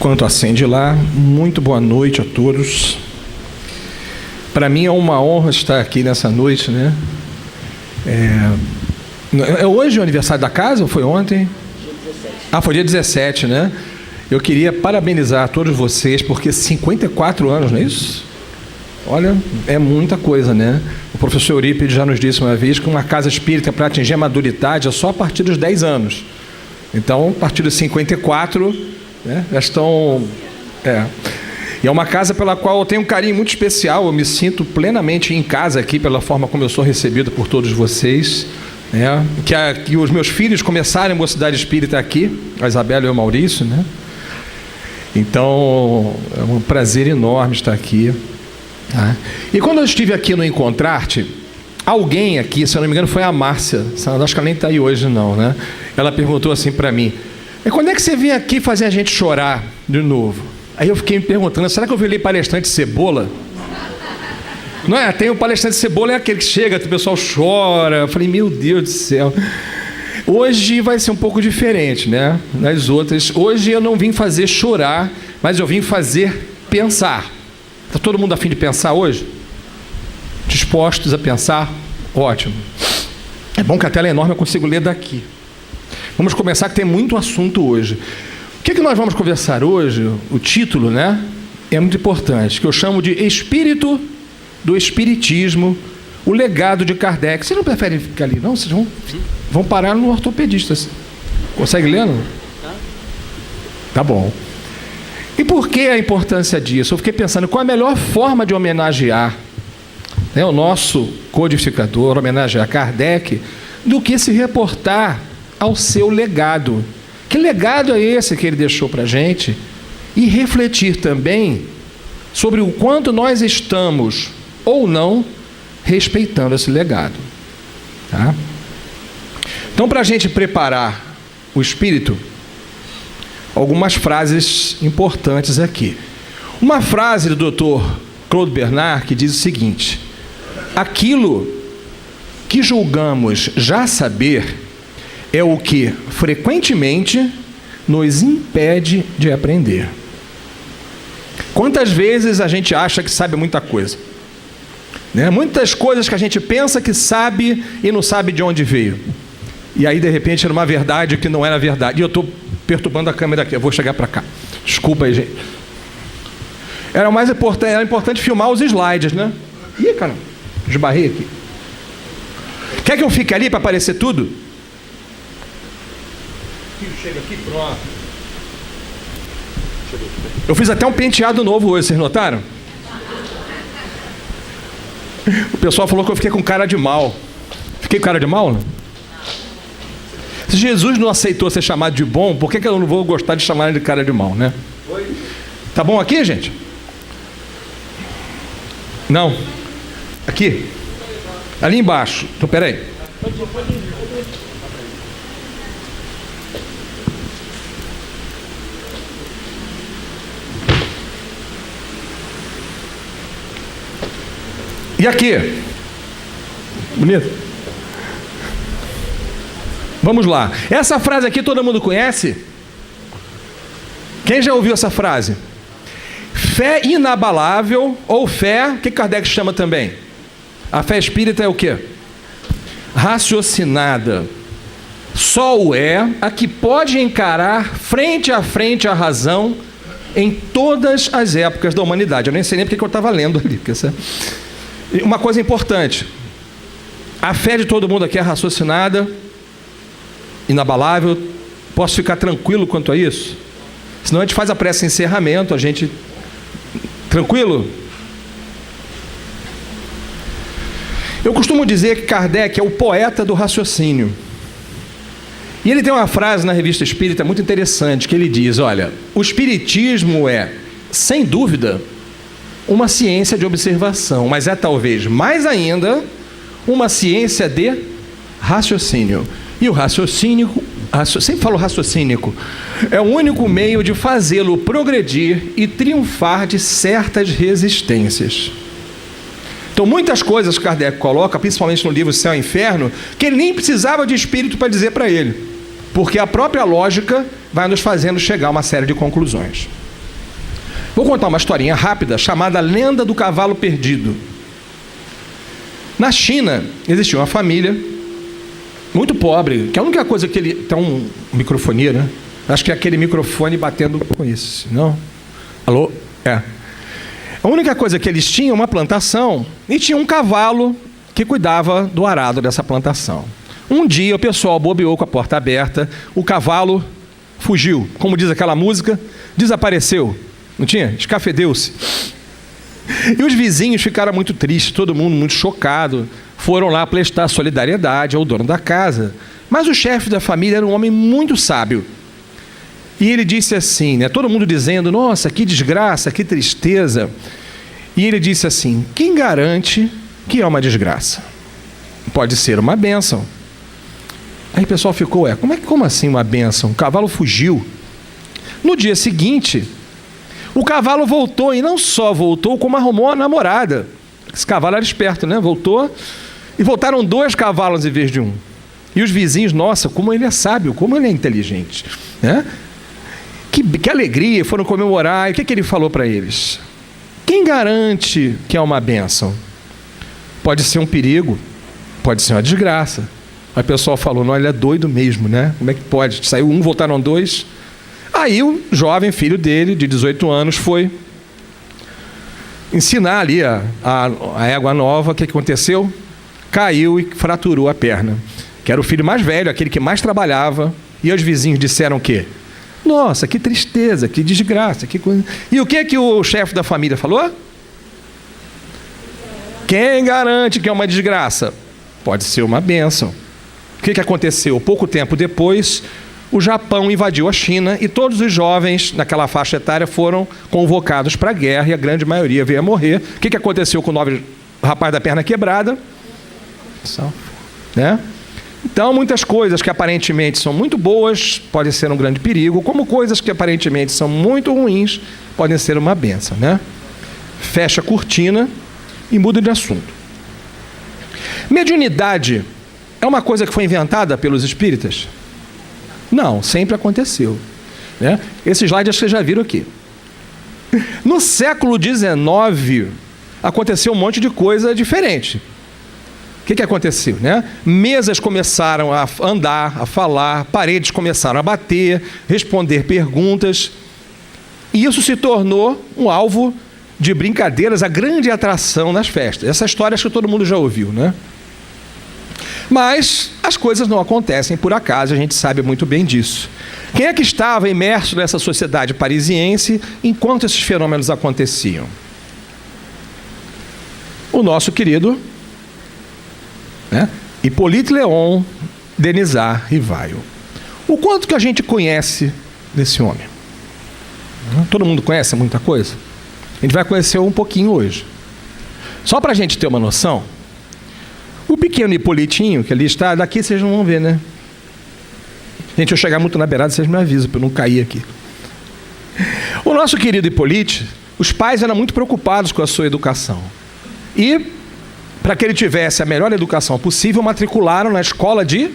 Enquanto acende lá, muito boa noite a todos. Para mim é uma honra estar aqui nessa noite, né? É hoje o aniversário da casa ou foi ontem? Dia 17. Ah, foi dia 17, né? Eu queria parabenizar todos vocês, porque 54 anos, não é isso? Olha, é muita coisa, né? O professor Eurípides já nos disse uma vez que uma casa espírita, para atingir a maduridade, é só a partir dos 10 anos. Então, a partir dos 54... já estão... E é uma casa pela qual eu tenho um carinho muito especial. Eu me sinto plenamente em casa aqui, pela forma como eu sou recebido por todos vocês, né? Que os meus filhos começaram a Mocidade Espírita aqui, a Isabela e o Maurício, né? Então, é um prazer enorme estar aqui, tá? E quando eu estive aqui no Encontrar-te, alguém aqui, se eu não me engano, foi a Márcia, acho que ela nem está aí hoje não, né? Ela perguntou assim para mim: quando é que você vem aqui fazer a gente chorar de novo? Aí eu fiquei me perguntando, será que eu virei palestrante Cebola? Não é? Tem o palestrante Cebola, é aquele que chega, o pessoal chora. Eu falei, meu Deus do céu. Hoje vai ser um pouco diferente, né? Das outras. Hoje eu não vim fazer chorar, mas eu vim fazer pensar. Está todo mundo a fim de pensar hoje? Dispostos a pensar? Ótimo. É bom que a tela é enorme, eu consigo ler daqui. Vamos começar, que tem muito assunto hoje. O que nós vamos conversar hoje? O título, né? É muito importante, que eu chamo de Espírito do Espiritismo, o legado de Kardec. Vocês não preferem ficar ali, não? Vocês vão parar no ortopedista. Consegue ler, não? Tá bom. E por que a importância disso? Eu fiquei pensando, qual a melhor forma de homenagear, né, o nosso codificador, homenagear Kardec, do que se reportar ao seu legado. Que legado é esse que ele deixou para a gente? E refletir também sobre o quanto nós estamos ou não respeitando esse legado. Tá? Então, para a gente preparar o espírito, algumas frases importantes aqui. Uma frase do Dr. Claude Bernard que diz o seguinte: aquilo que julgamos já saber é o que frequentemente nos impede de aprender. Quantas vezes a gente acha que sabe muita coisa, né? Muitas coisas que a gente pensa que sabe e não sabe de onde veio. E aí, de repente, era uma verdade que não era verdade. E eu estou perturbando a câmera aqui, eu vou chegar para cá. Desculpa aí, gente. Era importante filmar os slides, né? Ih, caramba, esbarrei aqui. Quer que eu fique ali para aparecer tudo? Chega aqui, pronto. Eu fiz até um penteado novo hoje, vocês notaram? O pessoal falou que eu fiquei com cara de mal. Fiquei com cara de mal, né? Se Jesus não aceitou ser chamado de bom, por que eu não vou gostar de chamar ele de cara de mal, né? Tá bom aqui, gente? Não? Aqui? Ali embaixo. Então, peraí. E aqui? Bonito? Vamos lá. Essa frase aqui todo mundo conhece? Quem já ouviu essa frase? Fé inabalável ou fé, o que Kardec chama também? A fé espírita é o quê? Raciocinada. Só o é a que pode encarar frente a frente a razão em todas as épocas da humanidade. Eu nem sei nem porque eu estava lendo ali. Uma coisa importante, a fé de todo mundo aqui é raciocinada, inabalável. Posso ficar tranquilo quanto a isso? Senão a gente faz a prece de encerramento, a gente... Tranquilo? Eu costumo dizer que Kardec é o poeta do raciocínio. E ele tem uma frase na Revista Espírita muito interessante, que ele diz, olha, o espiritismo é, sem dúvida, uma ciência de observação, mas é talvez mais ainda uma ciência de raciocínio. E o raciocínio, sempre falo raciocínico, é o único meio de fazê-lo progredir e triunfar de certas resistências. Então, muitas coisas que Kardec coloca, principalmente no livro Céu e Inferno, que ele nem precisava de espírito para dizer para ele, porque a própria lógica vai nos fazendo chegar a uma série de conclusões. Vou contar uma historinha rápida chamada Lenda do Cavalo Perdido. Na China, existia uma família muito pobre, que a única coisa que ele... Tem um microfonia, né? Acho que é aquele microfone batendo com isso, não? Alô? É. A única coisa que eles tinham uma plantação e tinha um cavalo que cuidava do arado dessa plantação. Um dia o pessoal bobeou com a porta aberta, o cavalo fugiu. Como diz aquela música, desapareceu. Não tinha? Escafedeu-se. E os vizinhos ficaram muito tristes, todo mundo muito chocado. Foram lá prestar solidariedade ao dono da casa. Mas o chefe da família era um homem muito sábio. E ele disse assim, né? Todo mundo dizendo, nossa, que desgraça, que tristeza. E ele disse assim, quem garante que é uma desgraça? Pode ser uma bênção. Aí o pessoal ficou, como assim uma bênção? O cavalo fugiu. No dia seguinte, o cavalo voltou, e não só voltou, como arrumou a namorada. Esse cavalo era esperto, né? Voltou, e voltaram 2 cavalos em vez de 1. E os vizinhos, nossa, como ele é sábio, como ele é inteligente, né? Que alegria, foram comemorar. E o que ele falou para eles? Quem garante que é uma bênção? Pode ser um perigo, pode ser uma desgraça. Aí o pessoal falou, não, ele é doido mesmo, né? Como é que pode? Saiu 1, voltaram 2. Aí o jovem filho dele, de 18 anos, foi ensinar ali a égua nova. O que aconteceu? Caiu e fraturou a perna. Que era o filho mais velho, aquele que mais trabalhava. E os vizinhos disseram o quê? Nossa, que tristeza, que desgraça, que coisa... E o que o chefe da família falou? Quem garante que é uma desgraça? Pode ser uma bênção. O que aconteceu? Pouco tempo depois, o Japão invadiu a China e todos os jovens naquela faixa etária foram convocados para a guerra e a grande maioria veio a morrer. O que aconteceu com o rapaz da perna quebrada? Né? Então, muitas coisas que aparentemente são muito boas podem ser um grande perigo, como coisas que aparentemente são muito ruins podem ser uma bênção, né? Fecha a cortina e muda de assunto. Mediunidade é uma coisa que foi inventada pelos espíritas? Não, sempre aconteceu, né? Esse slide acho que vocês já viram aqui. No século XIX, aconteceu um monte de coisa diferente. O que aconteceu, né? Mesas começaram a andar, a falar, paredes começaram a bater, responder perguntas. E isso se tornou um alvo de brincadeiras, a grande atração nas festas. Essa história acho que todo mundo já ouviu, né? Mas as coisas não acontecem por acaso, a gente sabe muito bem disso. Quem é que estava imerso nessa sociedade parisiense enquanto esses fenômenos aconteciam? O nosso querido... Hippolyte Léon Denisard Rivail. O quanto que a gente conhece desse homem? Todo mundo conhece muita coisa? A gente vai conhecer um pouquinho hoje. Só para a gente ter uma noção, o pequeno Hippolytinho, que ali está, daqui vocês não vão ver, né? Gente, eu chegar muito na beirada, vocês me avisam para eu não cair aqui. O nosso querido Hippolyte, os pais eram muito preocupados com a sua educação. E para que ele tivesse a melhor educação possível, matricularam na escola de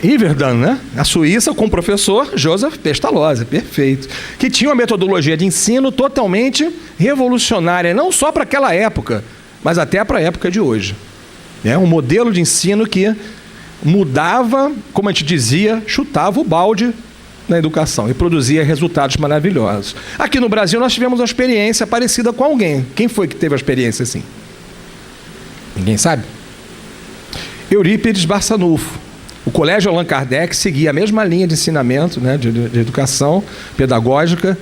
Iverdun, né? Na Suíça, com o professor Joseph Pestalozzi, perfeito. Que tinha uma metodologia de ensino totalmente revolucionária, não só para aquela época, mas até para a época de hoje. Um modelo de ensino que mudava, como a gente dizia, chutava o balde na educação e produzia resultados maravilhosos. Aqui no Brasil nós tivemos uma experiência parecida com alguém. Quem foi que teve a experiência assim? Ninguém sabe? Eurípides Barçanufo. O Colégio Allan Kardec seguia a mesma linha de ensinamento, né, de educação pedagógica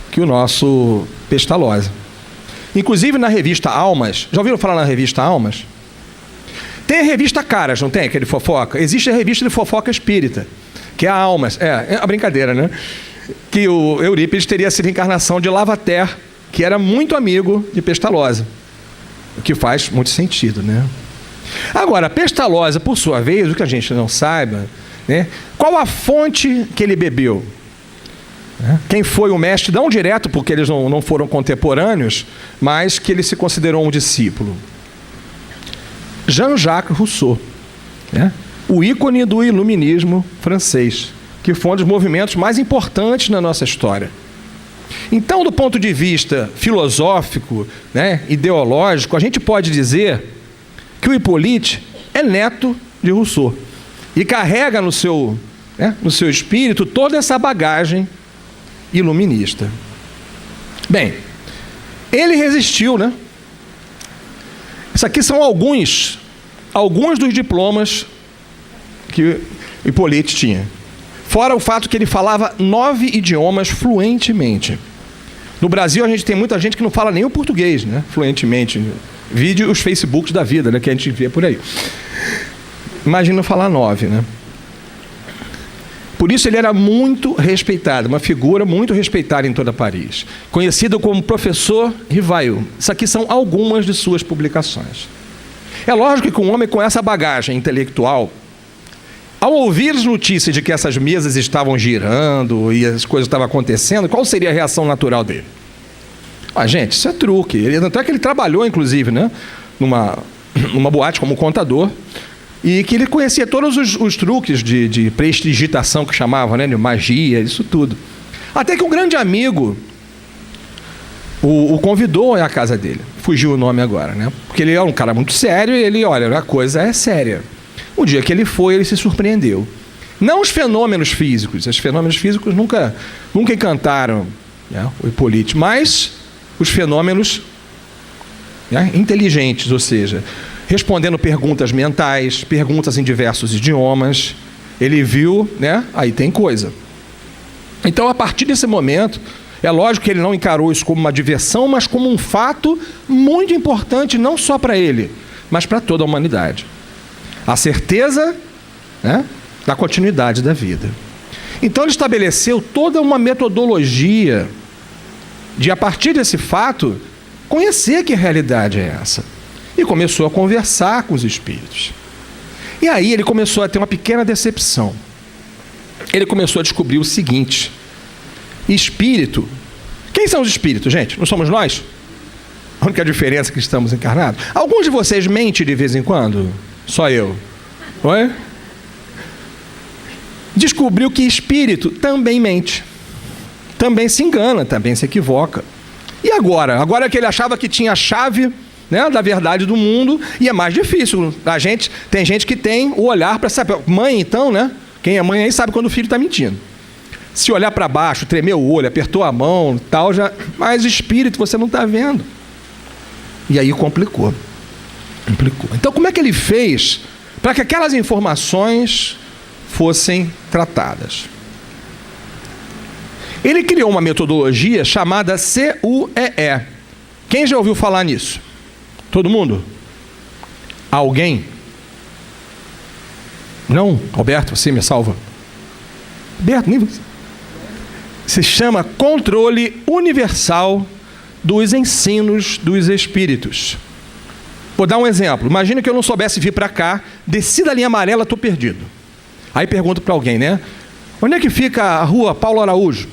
que o nosso Pestalozzi. Inclusive na revista Almas, já ouviram falar na revista Almas? Tem a revista Caras, não tem? Aquele fofoca? Existe a revista de fofoca espírita, que é a Almas. É a brincadeira, né? Que o Eurípides teria sido a encarnação de Lavater, que era muito amigo de Pestalozzi. O que faz muito sentido, né? Agora, Pestalozzi, por sua vez, o que a gente não saiba, né? Qual a fonte que ele bebeu? Quem foi o mestre, não direto, porque eles não foram contemporâneos, mas que ele se considerou um discípulo? Jean-Jacques Rousseau, né? O ícone do iluminismo francês, que foi um dos movimentos mais importantes na nossa história. Então, do ponto de vista filosófico, né, ideológico, a gente pode dizer que o Hippolyte é neto de Rousseau e carrega no seu espírito toda essa bagagem iluminista. Bem, ele resistiu, né? Isso aqui são alguns dos diplomas que Hippolyte tinha. Fora o fato que ele falava 9 idiomas fluentemente. No Brasil, a gente tem muita gente que não fala nem o português, né? Fluentemente. Vide os Facebooks da vida, né? Que a gente vê por aí. Imagina falar 9, né? Por isso ele era muito respeitado, uma figura muito respeitada em toda Paris. Conhecido como professor Rivail. Isso aqui são algumas de suas publicações. É lógico que um homem com essa bagagem intelectual, ao ouvir as notícias de que essas mesas estavam girando e as coisas estavam acontecendo, qual seria a reação natural dele? Gente, isso é truque. Até que ele trabalhou, inclusive, né, numa boate como contador, e que ele conhecia todos os truques de prestigitação que chamavam, né, de magia, isso tudo. Até que um grande amigo o convidou à casa dele. Fugiu o nome agora, né? Porque ele é um cara muito sério e ele, olha, a coisa é séria. O dia que ele foi, ele se surpreendeu. Não os fenômenos físicos. Os fenômenos físicos nunca encantaram, né, o Hippolyte, mas os fenômenos, né, inteligentes, ou seja, respondendo perguntas mentais, perguntas em diversos idiomas. Ele viu, né? Aí tem coisa. Então, a partir desse momento, é lógico que ele não encarou isso como uma diversão, mas como um fato muito importante, não só para ele, mas para toda a humanidade. A certeza, né, da continuidade da vida. Então, ele estabeleceu toda uma metodologia de, a partir desse fato, conhecer que realidade é essa. E começou a conversar com os espíritos. E aí ele começou a ter uma pequena decepção. Ele começou a descobrir o seguinte: espírito. Quem são os espíritos, gente? Não somos nós? A única diferença é que estamos encarnados. Alguns de vocês mentem de vez em quando? Só eu. Oi? Descobriu que espírito também mente. Também se engana, também se equivoca. E agora? Agora que ele achava que tinha a chave, né, da verdade do mundo, e é mais difícil. Tem gente que tem o olhar para saber. Mãe, então, né? Quem é mãe aí sabe quando o filho está mentindo. Se olhar para baixo, tremer o olho, apertou a mão, tal, já. Mas espírito você não está vendo. E aí complicou. Então, como é que ele fez para que aquelas informações fossem tratadas? Ele criou uma metodologia chamada CUEE. Quem já ouviu falar nisso? Todo mundo? Alguém? Não? Alberto, você me salva. Alberto, nem você. Se chama Controle Universal dos Ensinos dos Espíritos. Vou dar um exemplo. Imagina que eu não soubesse vir para cá, desci da linha amarela, estou perdido. Aí pergunto para alguém, né? Onde é que fica a rua Paulo Araújo?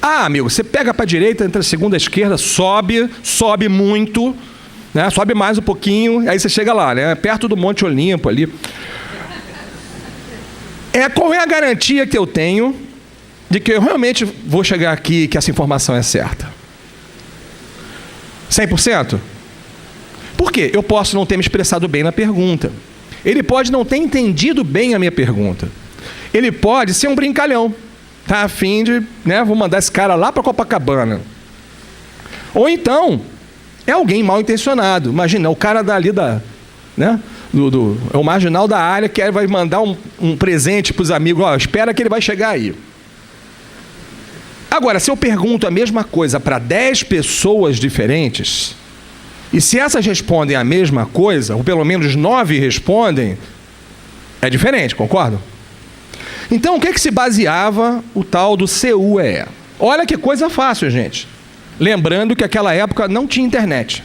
Ah, amigo, você pega para a direita, entre a segunda e a esquerda, sobe muito, né? Sobe mais um pouquinho, aí você chega lá, né? Perto do Monte Olimpo ali. Qual é a garantia que eu tenho de que eu realmente vou chegar aqui e que essa informação é certa? 100%? Por quê? Eu posso não ter me expressado bem na pergunta. Ele pode não ter entendido bem a minha pergunta. Ele pode ser um brincalhão. Tá a fim de, né, vou mandar esse cara lá para Copacabana. Ou então, é alguém mal intencionado. Imagina, o cara dali né, é o marginal da área que vai mandar um presente para os amigos. Ó, espera que ele vai chegar aí. Agora, se eu pergunto a mesma coisa para 10 pessoas diferentes, e se essas respondem a mesma coisa, ou pelo menos 9 respondem, é diferente, concordam? Então, o que se baseava o tal do CUEE? Olha que coisa fácil, gente. Lembrando que naquela época não tinha internet.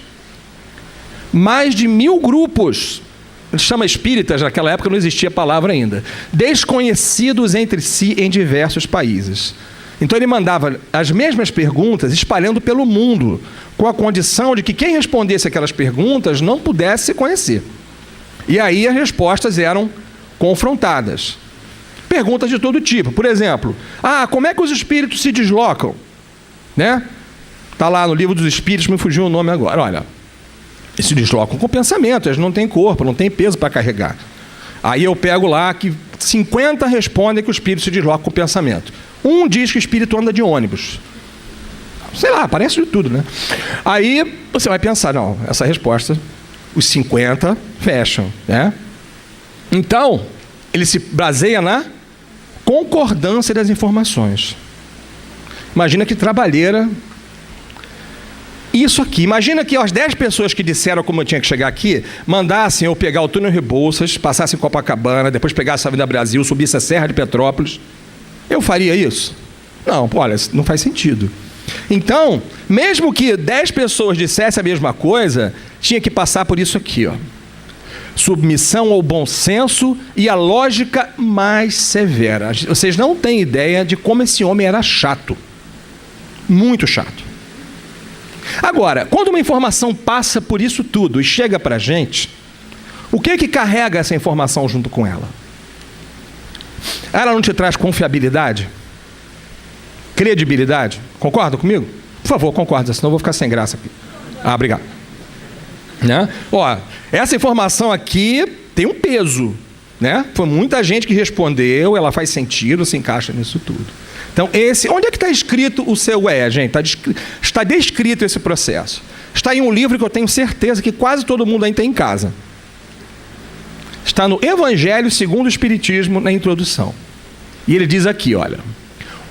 Mais de 1000 grupos, chama espíritas, naquela época não existia a palavra ainda, desconhecidos entre si em diversos países. Então ele mandava as mesmas perguntas espalhando pelo mundo, com a condição de que quem respondesse aquelas perguntas não pudesse se conhecer. E aí as respostas eram confrontadas. Perguntas de todo tipo. Por exemplo, como é que os espíritos se deslocam? né? Está lá no Livro dos Espíritos, me fugiu o nome agora. Olha, eles se deslocam com pensamento, eles não têm corpo, não têm peso para carregar. Aí eu pego lá que 50 respondem que o espírito se desloca com pensamento. Um diz que o espírito anda de ônibus. Sei lá, parece de tudo, né? Aí você vai pensar, não, essa resposta, os 50 fecham, né? Então, ele se baseia na concordância das informações. Imagina que trabalheira isso aqui. Imagina que as 10 pessoas que disseram como eu tinha que chegar aqui, mandassem eu pegar o túnel Rebouças, passasse em Copacabana, depois pegasse a Avenida Brasil, subisse a Serra de Petrópolis. Eu faria isso? Não, olha, não faz sentido. Então, mesmo que 10 pessoas dissessem a mesma coisa, tinha que passar por isso aqui, ó. Submissão ao bom senso e à lógica mais severa. Vocês não têm ideia de como esse homem era chato. Muito chato. Agora, quando uma informação passa por isso tudo e chega para a gente, o que carrega essa informação junto com ela? Ela não te traz confiabilidade? Credibilidade? Concorda comigo? Por favor, concorda, senão eu vou ficar sem graça aqui. Ah, obrigado. Né? Ó, essa informação aqui tem um peso, né? Foi muita gente que respondeu, ela faz sentido, se encaixa nisso tudo. Então, onde é que está escrito o seu gente? Está descrito esse processo. Está em um livro que eu tenho certeza que quase todo mundo ainda tem em casa. Está no Evangelho segundo o Espiritismo, na introdução. E ele diz aqui, olha,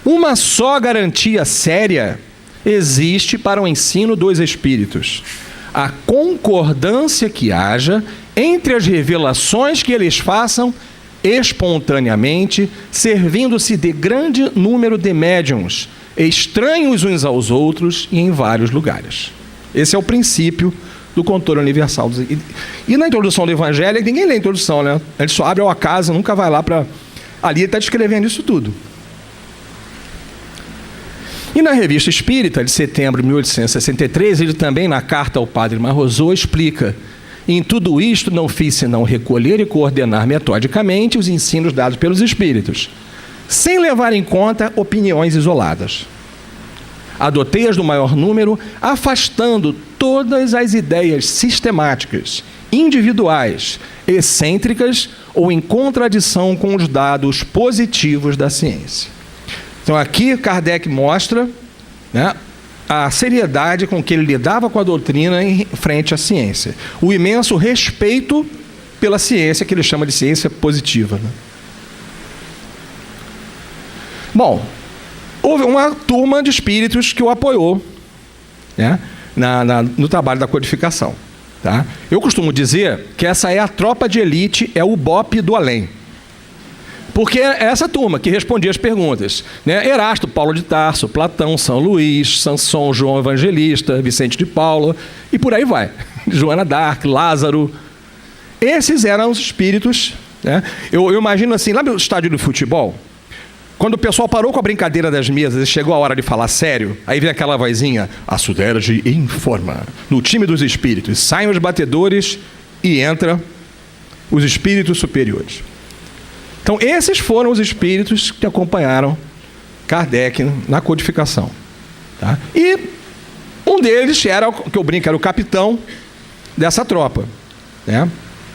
uma só garantia séria existe para o ensino dos Espíritos: a concordância que haja entre as revelações que eles façam espontaneamente, servindo-se de grande número de médiuns, estranhos uns aos outros e em vários lugares. Esse é o princípio do controle universal. E na introdução do Evangelho, ninguém lê a introdução, né? Ele só abre ao acaso, nunca vai lá para... Ali ele está descrevendo isso tudo. E na Revista Espírita, de setembro de 1863, ele também, na carta ao padre Marrozot, explica: em tudo isto não fiz senão recolher e coordenar metodicamente os ensinos dados pelos Espíritos, sem levar em conta opiniões isoladas. Adotei-as do maior número, afastando todas as ideias sistemáticas, individuais, excêntricas ou em contradição com os dados positivos da ciência. Então aqui Kardec mostra, né, a seriedade com que ele lidava com a doutrina em frente à ciência. O imenso respeito pela ciência, que ele chama de ciência positiva, né? Bom, houve uma turma de espíritos que o apoiou, né, no trabalho da codificação. Tá? Eu costumo dizer que essa é a tropa de elite, é o BOPE do além. Porque é essa turma que respondia as perguntas, né? Erasto, Paulo de Tarso, Platão, São Luís, Sanson, João Evangelista, Vicente de Paula, e por aí vai. Joana d'Arc, Lázaro. Esses eram os espíritos, né? Eu imagino assim, lá no estádio do futebol, quando o pessoal parou com a brincadeira das mesas e chegou a hora de falar sério, aí vem aquela vozinha: a Suderge informa, no time dos espíritos, saem os batedores e entra os espíritos superiores. Então, esses foram os espíritos que acompanharam Kardec na codificação. Tá? E um deles era, que eu brinco, era o capitão dessa tropa, né?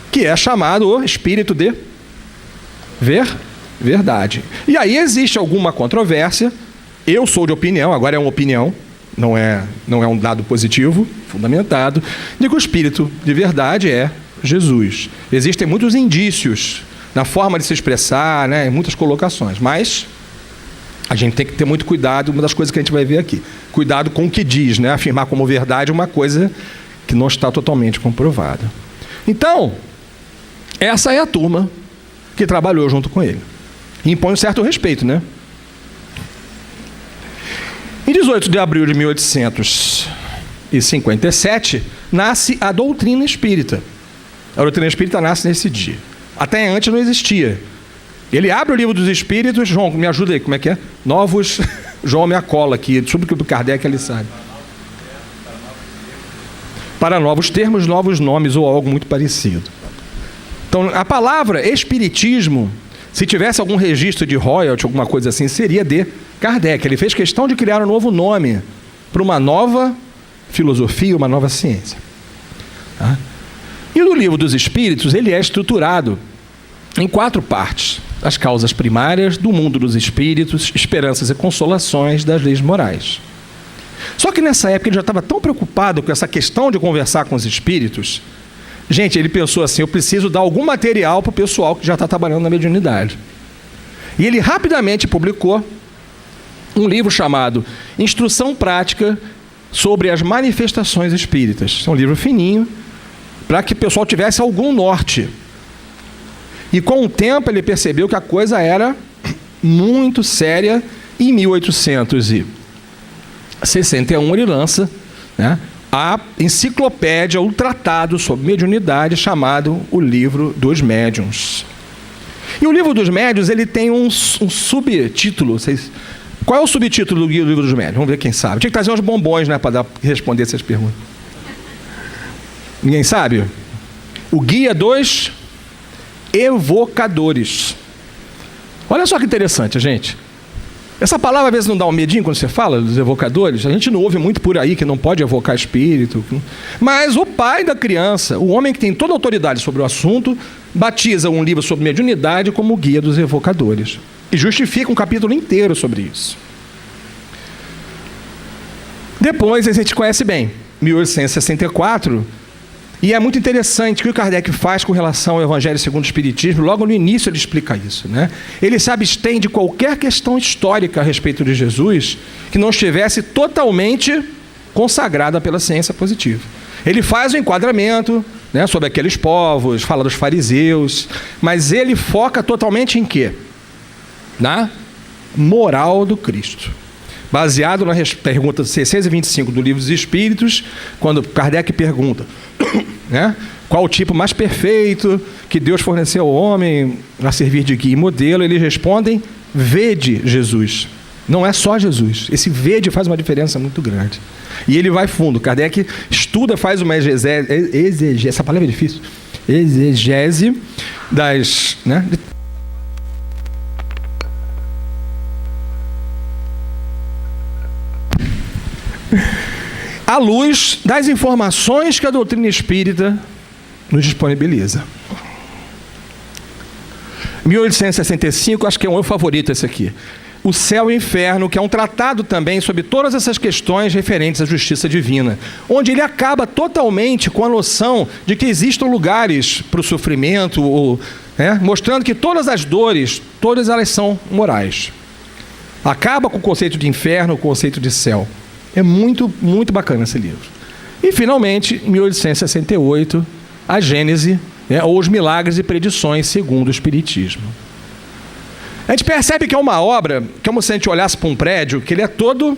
Que é chamado o espírito de verdade. E aí existe alguma controvérsia. Eu sou de opinião, agora é uma opinião, não é um dado positivo, fundamentado, de que o espírito de verdade é Jesus. Existem muitos indícios na forma de se expressar, né, em muitas colocações, mas a gente tem que ter muito cuidado, uma das coisas que a gente vai ver aqui. Cuidado com o que diz, né? Afirmar como verdade uma coisa que não está totalmente comprovada. Então, essa é a turma que trabalhou junto com ele. E impõe um certo respeito, né? Em 18 de abril de 1857, nasce a doutrina espírita. A doutrina espírita nasce nesse dia. Até antes não existia. Ele abre o livro dos Espíritos. João, me ajuda aí, como é que é? Novos... João me acola aqui, sobre o que o Kardec ele sabe. Para novos termos, novos nomes ou algo muito parecido. Então, a palavra espiritismo, se tivesse algum registro de royalty, alguma coisa assim, seria de Kardec. Ele fez questão de criar um novo nome para uma nova filosofia, uma nova ciência. Tá? E no Livro dos Espíritos, ele é estruturado em 4 partes: as causas primárias, do mundo dos espíritos, esperanças e consolações, das leis morais. Só que nessa época ele já estava tão preocupado com essa questão de conversar com os espíritos. Gente, ele pensou assim: eu preciso dar algum material para o pessoal que já está trabalhando na mediunidade. E ele rapidamente publicou um livro chamado Instrução Prática sobre as Manifestações Espíritas. É um livro fininho, para que o pessoal tivesse algum norte. E com o tempo ele percebeu que a coisa era muito séria. E em 1861 ele lança, né, a enciclopédia, o tratado sobre mediunidade, chamado O Livro dos Médiuns. E o Livro dos Médiuns, ele tem um subtítulo. Qual é o subtítulo do Livro dos Médiuns? Vamos ver quem sabe. Tinha que trazer uns bombons, né, para responder essas perguntas. Ninguém sabe? O Guia dos Evocadores. Olha só que interessante, gente. Essa palavra às vezes não dá um medinho quando você fala dos evocadores. A gente não ouve muito por aí que não pode evocar espírito. Mas o pai da criança, o homem que tem toda a autoridade sobre o assunto, batiza um livro sobre mediunidade como o Guia dos Evocadores. E justifica um capítulo inteiro sobre isso. Depois a gente conhece bem, 1864, e é muito interessante o que o Kardec faz com relação ao Evangelho segundo o Espiritismo. Logo no início ele explica isso, né? Ele se abstém de qualquer questão histórica a respeito de Jesus que não estivesse totalmente consagrada pela ciência positiva. Ele faz o enquadramento, né, sobre aqueles povos, fala dos fariseus, mas ele foca totalmente em quê? Na moral do Cristo. Baseado na pergunta 625 do Livro dos Espíritos, quando Kardec pergunta, né, qual o tipo mais perfeito que Deus forneceu ao homem a servir de guia e modelo, eles respondem: vede Jesus. Não é só Jesus. Esse vede faz uma diferença muito grande. E ele vai fundo. Kardec estuda, faz uma exegese, essa palavra é difícil, exegese das... né, à luz das informações que a doutrina espírita nos disponibiliza. 1865, acho que é o meu favorito esse aqui. O Céu e o Inferno, que é um tratado também sobre todas essas questões referentes à justiça divina, onde ele acaba totalmente com a noção de que existam lugares para o sofrimento, né, mostrando que todas as dores, todas elas são morais. Acaba com o conceito de inferno, o conceito de céu. É muito, muito bacana esse livro. E, finalmente, em 1868, a Gênese, né, ou os Milagres e Predições segundo o Espiritismo. A gente percebe que é uma obra, que é como se a gente olhasse para um prédio, que ele é todo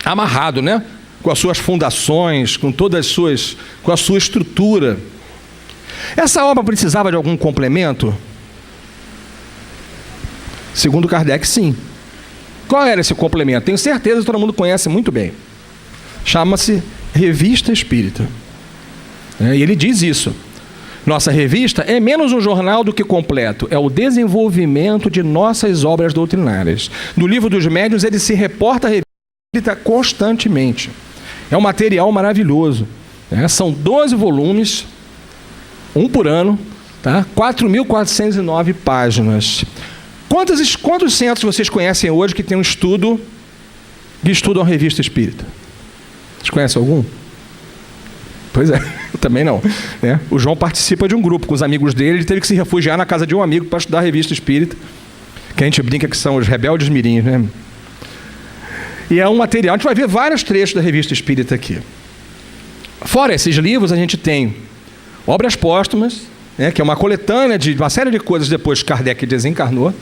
amarrado, né, com as suas fundações, com com a sua estrutura. Essa obra precisava de algum complemento? Segundo Kardec, sim. Qual era esse complemento? Tenho certeza que todo mundo conhece muito bem. Chama-se Revista Espírita. E ele diz isso. Nossa revista é menos um jornal do que completo. É o desenvolvimento de nossas obras doutrinárias. No Livro dos Médiuns, ele se reporta a revista espírita constantemente. É um material maravilhoso. São 12 volumes, um por ano, tá? 4.409 páginas. Quantos centros vocês conhecem hoje que tem um estudo que estudam a revista espírita? Vocês conhecem algum? Pois é, eu também não. Né? O João participa de um grupo com os amigos dele, ele teve que se refugiar na casa de um amigo para estudar a revista espírita, que a gente brinca que são os rebeldes mirins, né? E é um material, a gente vai ver vários trechos da revista espírita aqui. Fora esses livros, a gente tem Obras Póstumas, né, que é uma coletânea de uma série de coisas depois que Kardec desencarnou.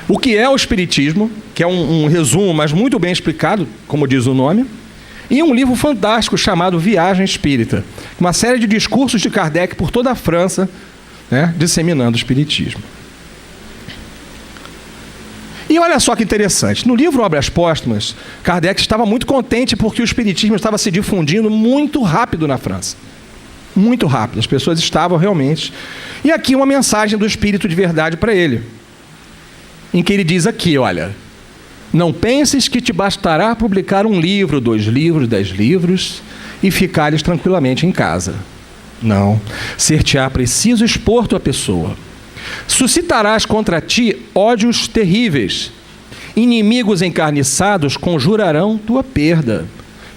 O que é o Espiritismo, que é um resumo, mas muito bem explicado, como diz o nome. E um livro fantástico chamado Viagem Espírita. Uma série de discursos de Kardec por toda a França, né, disseminando o Espiritismo. E olha só que interessante. No livro Obras Póstumas, Kardec estava muito contente porque o Espiritismo estava se difundindo muito rápido na França. Muito rápido. As pessoas estavam realmente... E aqui uma mensagem do Espírito de Verdade para ele. Em que ele diz aqui, olha... Não penses que te bastará publicar 1 livro, 2 livros, 10 livros e ficares tranquilamente em casa. Não. Ser-te-á preciso expor tua pessoa. Suscitarás contra ti ódios terríveis. Inimigos encarniçados conjurarão tua perda.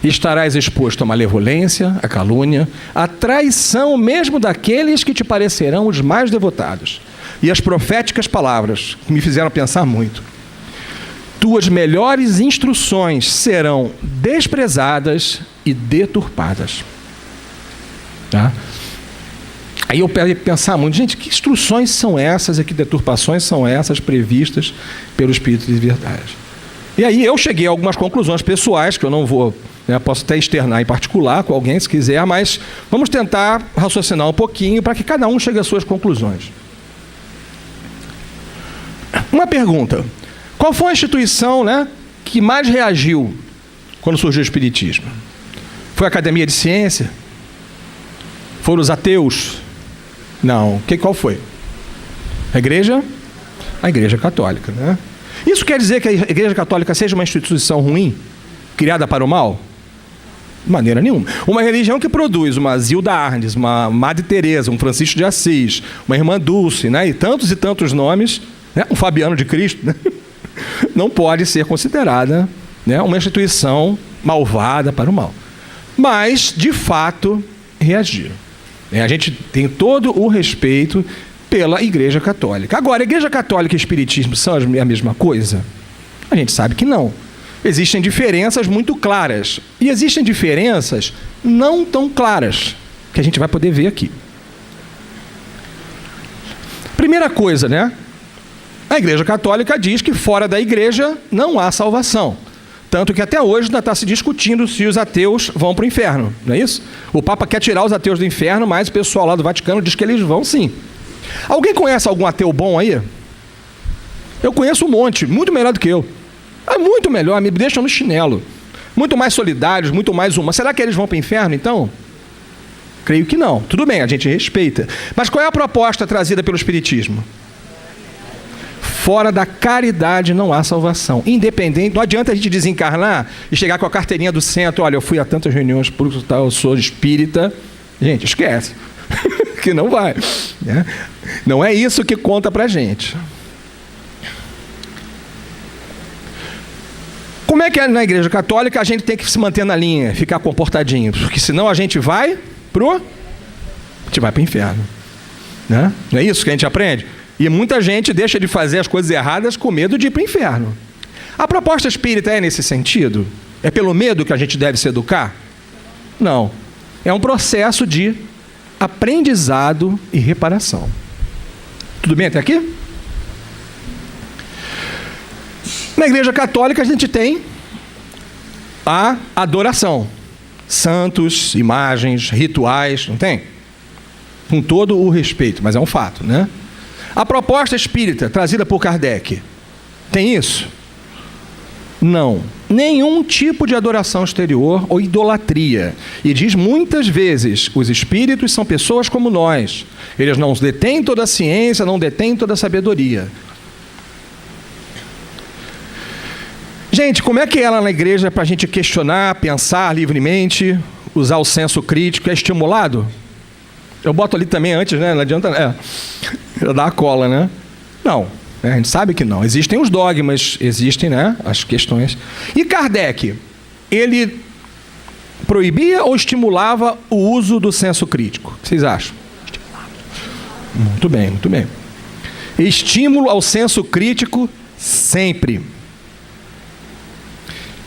Estarás exposto à malevolência, à calúnia, à traição mesmo daqueles que te parecerão os mais devotados. E as proféticas palavras, que me fizeram pensar muito. Tuas melhores instruções serão desprezadas e deturpadas. Tá? Aí eu pensar muito, gente, que instruções são essas e que deturpações são essas previstas pelo Espírito de verdade? E aí eu cheguei a algumas conclusões pessoais, que eu não vou, posso até externar em particular com alguém, se quiser, mas vamos tentar raciocinar um pouquinho para que cada um chegue às suas conclusões. Uma pergunta: qual foi a instituição, que mais reagiu quando surgiu o Espiritismo? Foi a Academia de Ciência? Foram os ateus? Não. Qual foi? A Igreja? A Igreja Católica, né? Isso quer dizer que a Igreja Católica seja uma instituição ruim, criada para o mal? De maneira nenhuma. Uma religião que produz uma Zilda Arnes, uma Madre Teresa, um Francisco de Assis, uma Irmã Dulce, e tantos nomes, um Fabiano de Cristo, não pode ser considerada uma instituição malvada para o mal. Mas, de fato, reagiram. A gente tem todo o respeito pela Igreja Católica. Agora, a Igreja Católica e o Espiritismo são a mesma coisa? A gente sabe que não. Existem diferenças muito claras. E existem diferenças não tão claras, que a gente vai poder ver aqui. Primeira coisa, a Igreja Católica diz que fora da Igreja não há salvação. Tanto que até hoje ainda está se discutindo se os ateus vão para o inferno, não é isso? O Papa quer tirar os ateus do inferno, mas o pessoal lá do Vaticano diz que eles vão sim. Alguém conhece algum ateu bom aí? Eu conheço um monte, muito melhor do que eu. É muito melhor, me deixam no chinelo. Muito mais solidários, muito mais humanos. Será que eles vão para o inferno, então? Creio que não. Tudo bem, a gente respeita. Mas qual é a proposta trazida pelo Espiritismo? Fora da caridade não há salvação. Independente, não adianta a gente desencarnar e chegar com a carteirinha do centro, olha, eu fui a tantas reuniões públicas, eu sou espírita. Gente, esquece. Que não vai. Não é isso que conta pra gente. Como é que na Igreja Católica a gente tem que se manter na linha, ficar comportadinho? Porque senão a gente vai pro inferno. Não é isso que a gente aprende? E muita gente deixa de fazer as coisas erradas com medo de ir para o inferno. A proposta espírita é nesse sentido? É pelo medo que a gente deve se educar? Não. É um processo de aprendizado e reparação. Tudo bem até aqui? Na Igreja Católica a gente tem a adoração. Santos, imagens, rituais, não tem? Com todo o respeito, mas é um fato, A proposta espírita, trazida por Kardec, tem isso? Não. Nenhum tipo de adoração exterior ou idolatria. E diz muitas vezes, os espíritos são pessoas como nós. Eles não detêm toda a ciência, não detêm toda a sabedoria. Gente, como é que é lá na igreja para a gente questionar, pensar livremente, usar o senso crítico? É estimulado? Eu boto ali também antes, não adianta... dar a cola, Não, a gente sabe que não. Existem os dogmas, existem, as questões. E Kardec, ele proibia ou estimulava o uso do senso crítico? O que vocês acham? Estimulava. Muito bem, muito bem. Estímulo ao senso crítico sempre.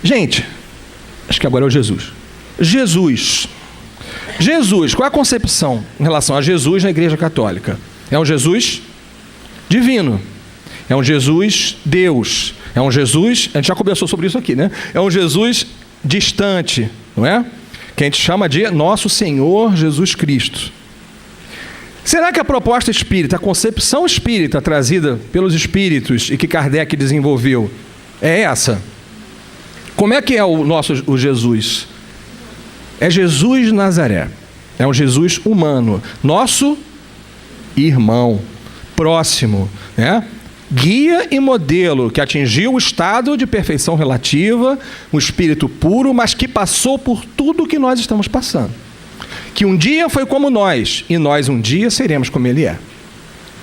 Gente, acho que agora é o Jesus. Jesus, qual é a concepção em relação a Jesus na Igreja Católica? É um Jesus divino. É um Jesus Deus. É um Jesus... A gente já conversou sobre isso aqui, É um Jesus distante, não é? Que a gente chama de Nosso Senhor Jesus Cristo. Será que a proposta espírita, a concepção espírita trazida pelos espíritos e que Kardec desenvolveu, é essa? Como é que é o Jesus? É Jesus de Nazaré. É um Jesus humano. Nosso irmão, próximo, guia e modelo que atingiu o estado de perfeição relativa, um espírito puro, mas que passou por tudo o que nós estamos passando. Que um dia foi como nós, e nós um dia seremos como ele é.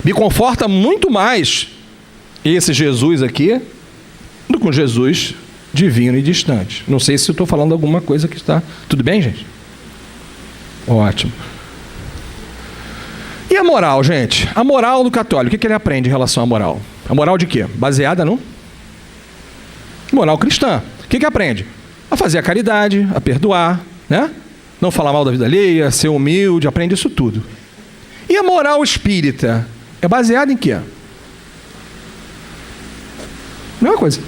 Me conforta muito mais esse Jesus aqui do que um Jesus divino e distante. Não sei se eu estou falando alguma coisa que está... Tudo bem, gente? Ótimo. E a moral, gente? A moral do católico, o que ele aprende em relação à moral? A moral de quê? Baseada no? Moral cristã. O que aprende? A fazer a caridade, a perdoar, né? Não falar mal da vida alheia, ser humilde, aprende isso tudo. E a moral espírita é baseada em quê? Mesma coisa.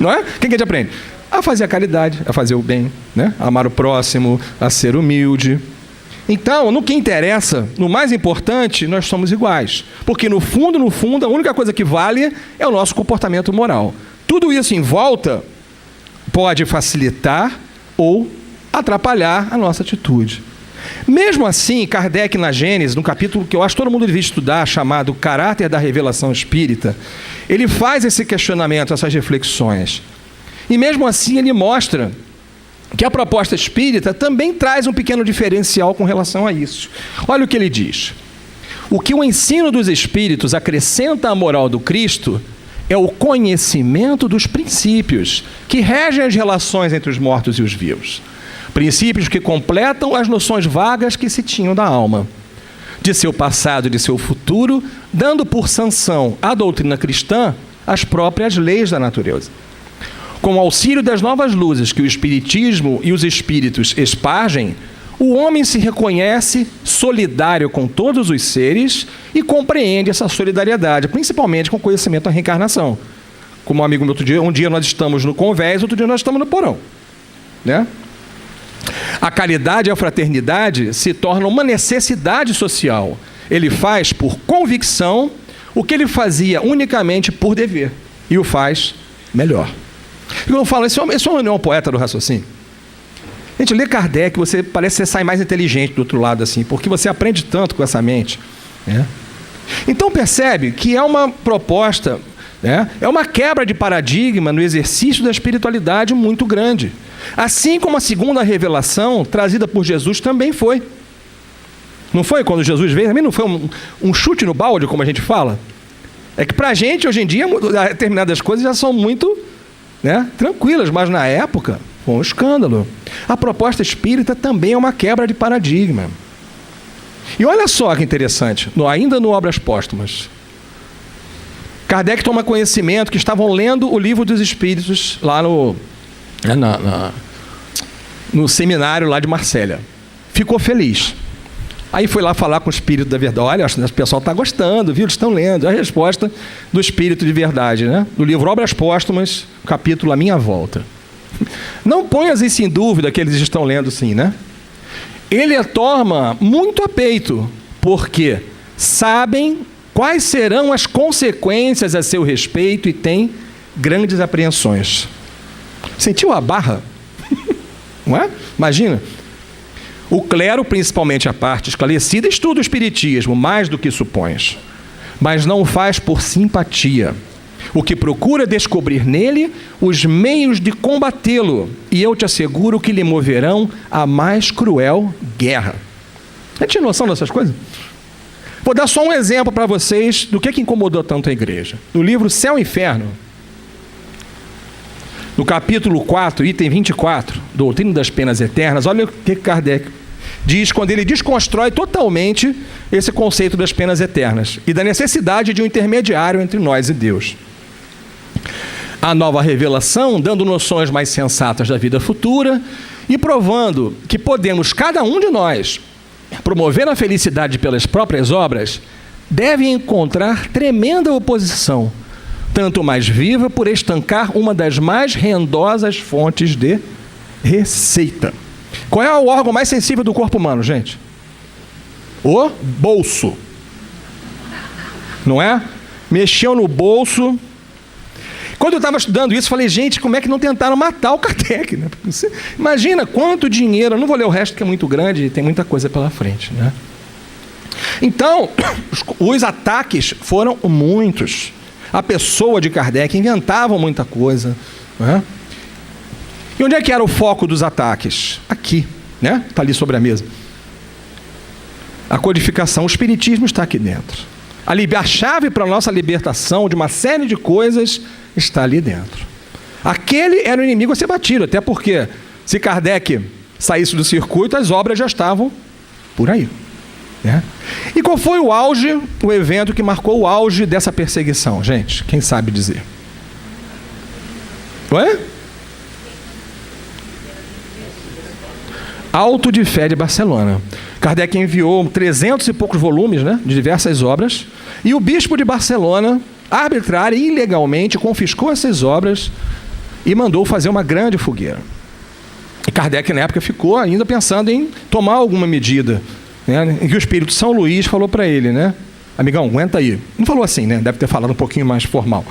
Não é? O que a gente aprende? A fazer a caridade, a fazer o bem, né? A amar o próximo, a ser humilde. Então, no que interessa, no mais importante, nós somos iguais. Porque no fundo, a única coisa que vale é o nosso comportamento moral. Tudo isso em volta pode facilitar ou atrapalhar a nossa atitude. Mesmo assim, Kardec na Gênesis, no capítulo que eu acho que todo mundo devia estudar, chamado Caráter da Revelação Espírita, ele faz esse questionamento, essas reflexões. E mesmo assim ele mostra que a proposta espírita também traz um pequeno diferencial com relação a isso. Olha o que ele diz. O que o ensino dos espíritos acrescenta à moral do Cristo é o conhecimento dos princípios que regem as relações entre os mortos e os vivos. Princípios que completam as noções vagas que se tinham da alma, de seu passado e de seu futuro, dando por sanção à doutrina cristã as próprias leis da natureza. Com o auxílio das novas luzes que o Espiritismo e os Espíritos espargem, o homem se reconhece solidário com todos os seres e compreende essa solidariedade, principalmente com o conhecimento da reencarnação. Como um amigo meu outro dia, um dia nós estamos no convés, outro dia nós estamos no porão, né? A caridade e a fraternidade se tornam uma necessidade social. Ele faz por convicção o que ele fazia unicamente por dever, e o faz melhor. Eu falo, esse homem não é um poeta do raciocínio. A gente lê Kardec, parece que você sai mais inteligente do outro lado, assim, porque você aprende tanto com essa mente, né? Então percebe que é uma proposta, né? É uma quebra de paradigma no exercício da espiritualidade muito grande. Assim como a segunda revelação trazida por Jesus também foi. Não foi quando Jesus veio? Também não foi um chute no balde, como a gente fala? É que pra gente, hoje em dia, determinadas coisas já são muito, né, tranquilas, mas na época foi um escândalo. A proposta espírita também é uma quebra de paradigma. E olha só que interessante, ainda no Obras Póstumas, Kardec toma conhecimento que estavam lendo o Livro dos Espíritos lá no seminário lá de Marsella. Ficou feliz. Aí foi lá falar com o Espírito da Verdade. Olha, o pessoal está gostando, viu? Eles estão lendo. É a resposta do Espírito de Verdade, né? Do livro Obras Póstumas, capítulo A Minha Volta. Não ponhas isso em dúvida que eles estão lendo sim, né? Ele a toma muito a peito, porque sabem quais serão as consequências a seu respeito e têm grandes apreensões. Sentiu a barra? Não é? Imagina. O clero, principalmente a parte esclarecida, estuda o espiritismo mais do que supões, mas não o faz por simpatia. O que procura descobrir nele os meios de combatê-lo, e eu te asseguro que lhe moverão a mais cruel guerra. Você tinha noção dessas coisas? Vou dar só um exemplo para vocês do que incomodou tanto a igreja. No livro Céu e Inferno, no capítulo 4, item 24, Doutrina das Penas Eternas, olha o que Kardec diz quando ele desconstrói totalmente esse conceito das penas eternas e da necessidade de um intermediário entre nós e Deus. A nova revelação, dando noções mais sensatas da vida futura e provando que podemos, cada um de nós, promover a felicidade pelas próprias obras, deve encontrar tremenda oposição, tanto mais viva por estancar uma das mais rendosas fontes de receita. Qual é o órgão mais sensível do corpo humano, gente? O bolso. Não é? Mexeu no bolso. Quando eu estava estudando isso, falei, gente, como é que não tentaram matar o Kardec? Né? Você imagina quanto dinheiro. Eu não vou ler o resto, que é muito grande e tem muita coisa pela frente, né? Então, os ataques foram muitos. a pessoa de Kardec, inventavam muita coisa, né? E onde é que era o foco dos ataques? Aqui, né? Está ali sobre a mesa. A codificação, o espiritismo está aqui dentro. A chave para a nossa libertação de uma série de coisas está ali dentro. Aquele era o inimigo a ser batido, até porque se Kardec saísse do circuito, as obras já estavam por aí, né? E qual foi o auge, o evento que marcou o auge dessa perseguição, gente? Quem sabe dizer? Ué? Auto de Fé de Barcelona. Kardec enviou 300 e poucos volumes, né, de diversas obras, e o bispo de Barcelona, arbitrária e ilegalmente, confiscou essas obras e mandou fazer uma grande fogueira. E Kardec, na época, ficou ainda pensando em tomar alguma medida, né, em que o espírito São Luís falou para ele, né? Amigão, aguenta aí. Não falou assim, né? Deve ter falado um pouquinho mais formal.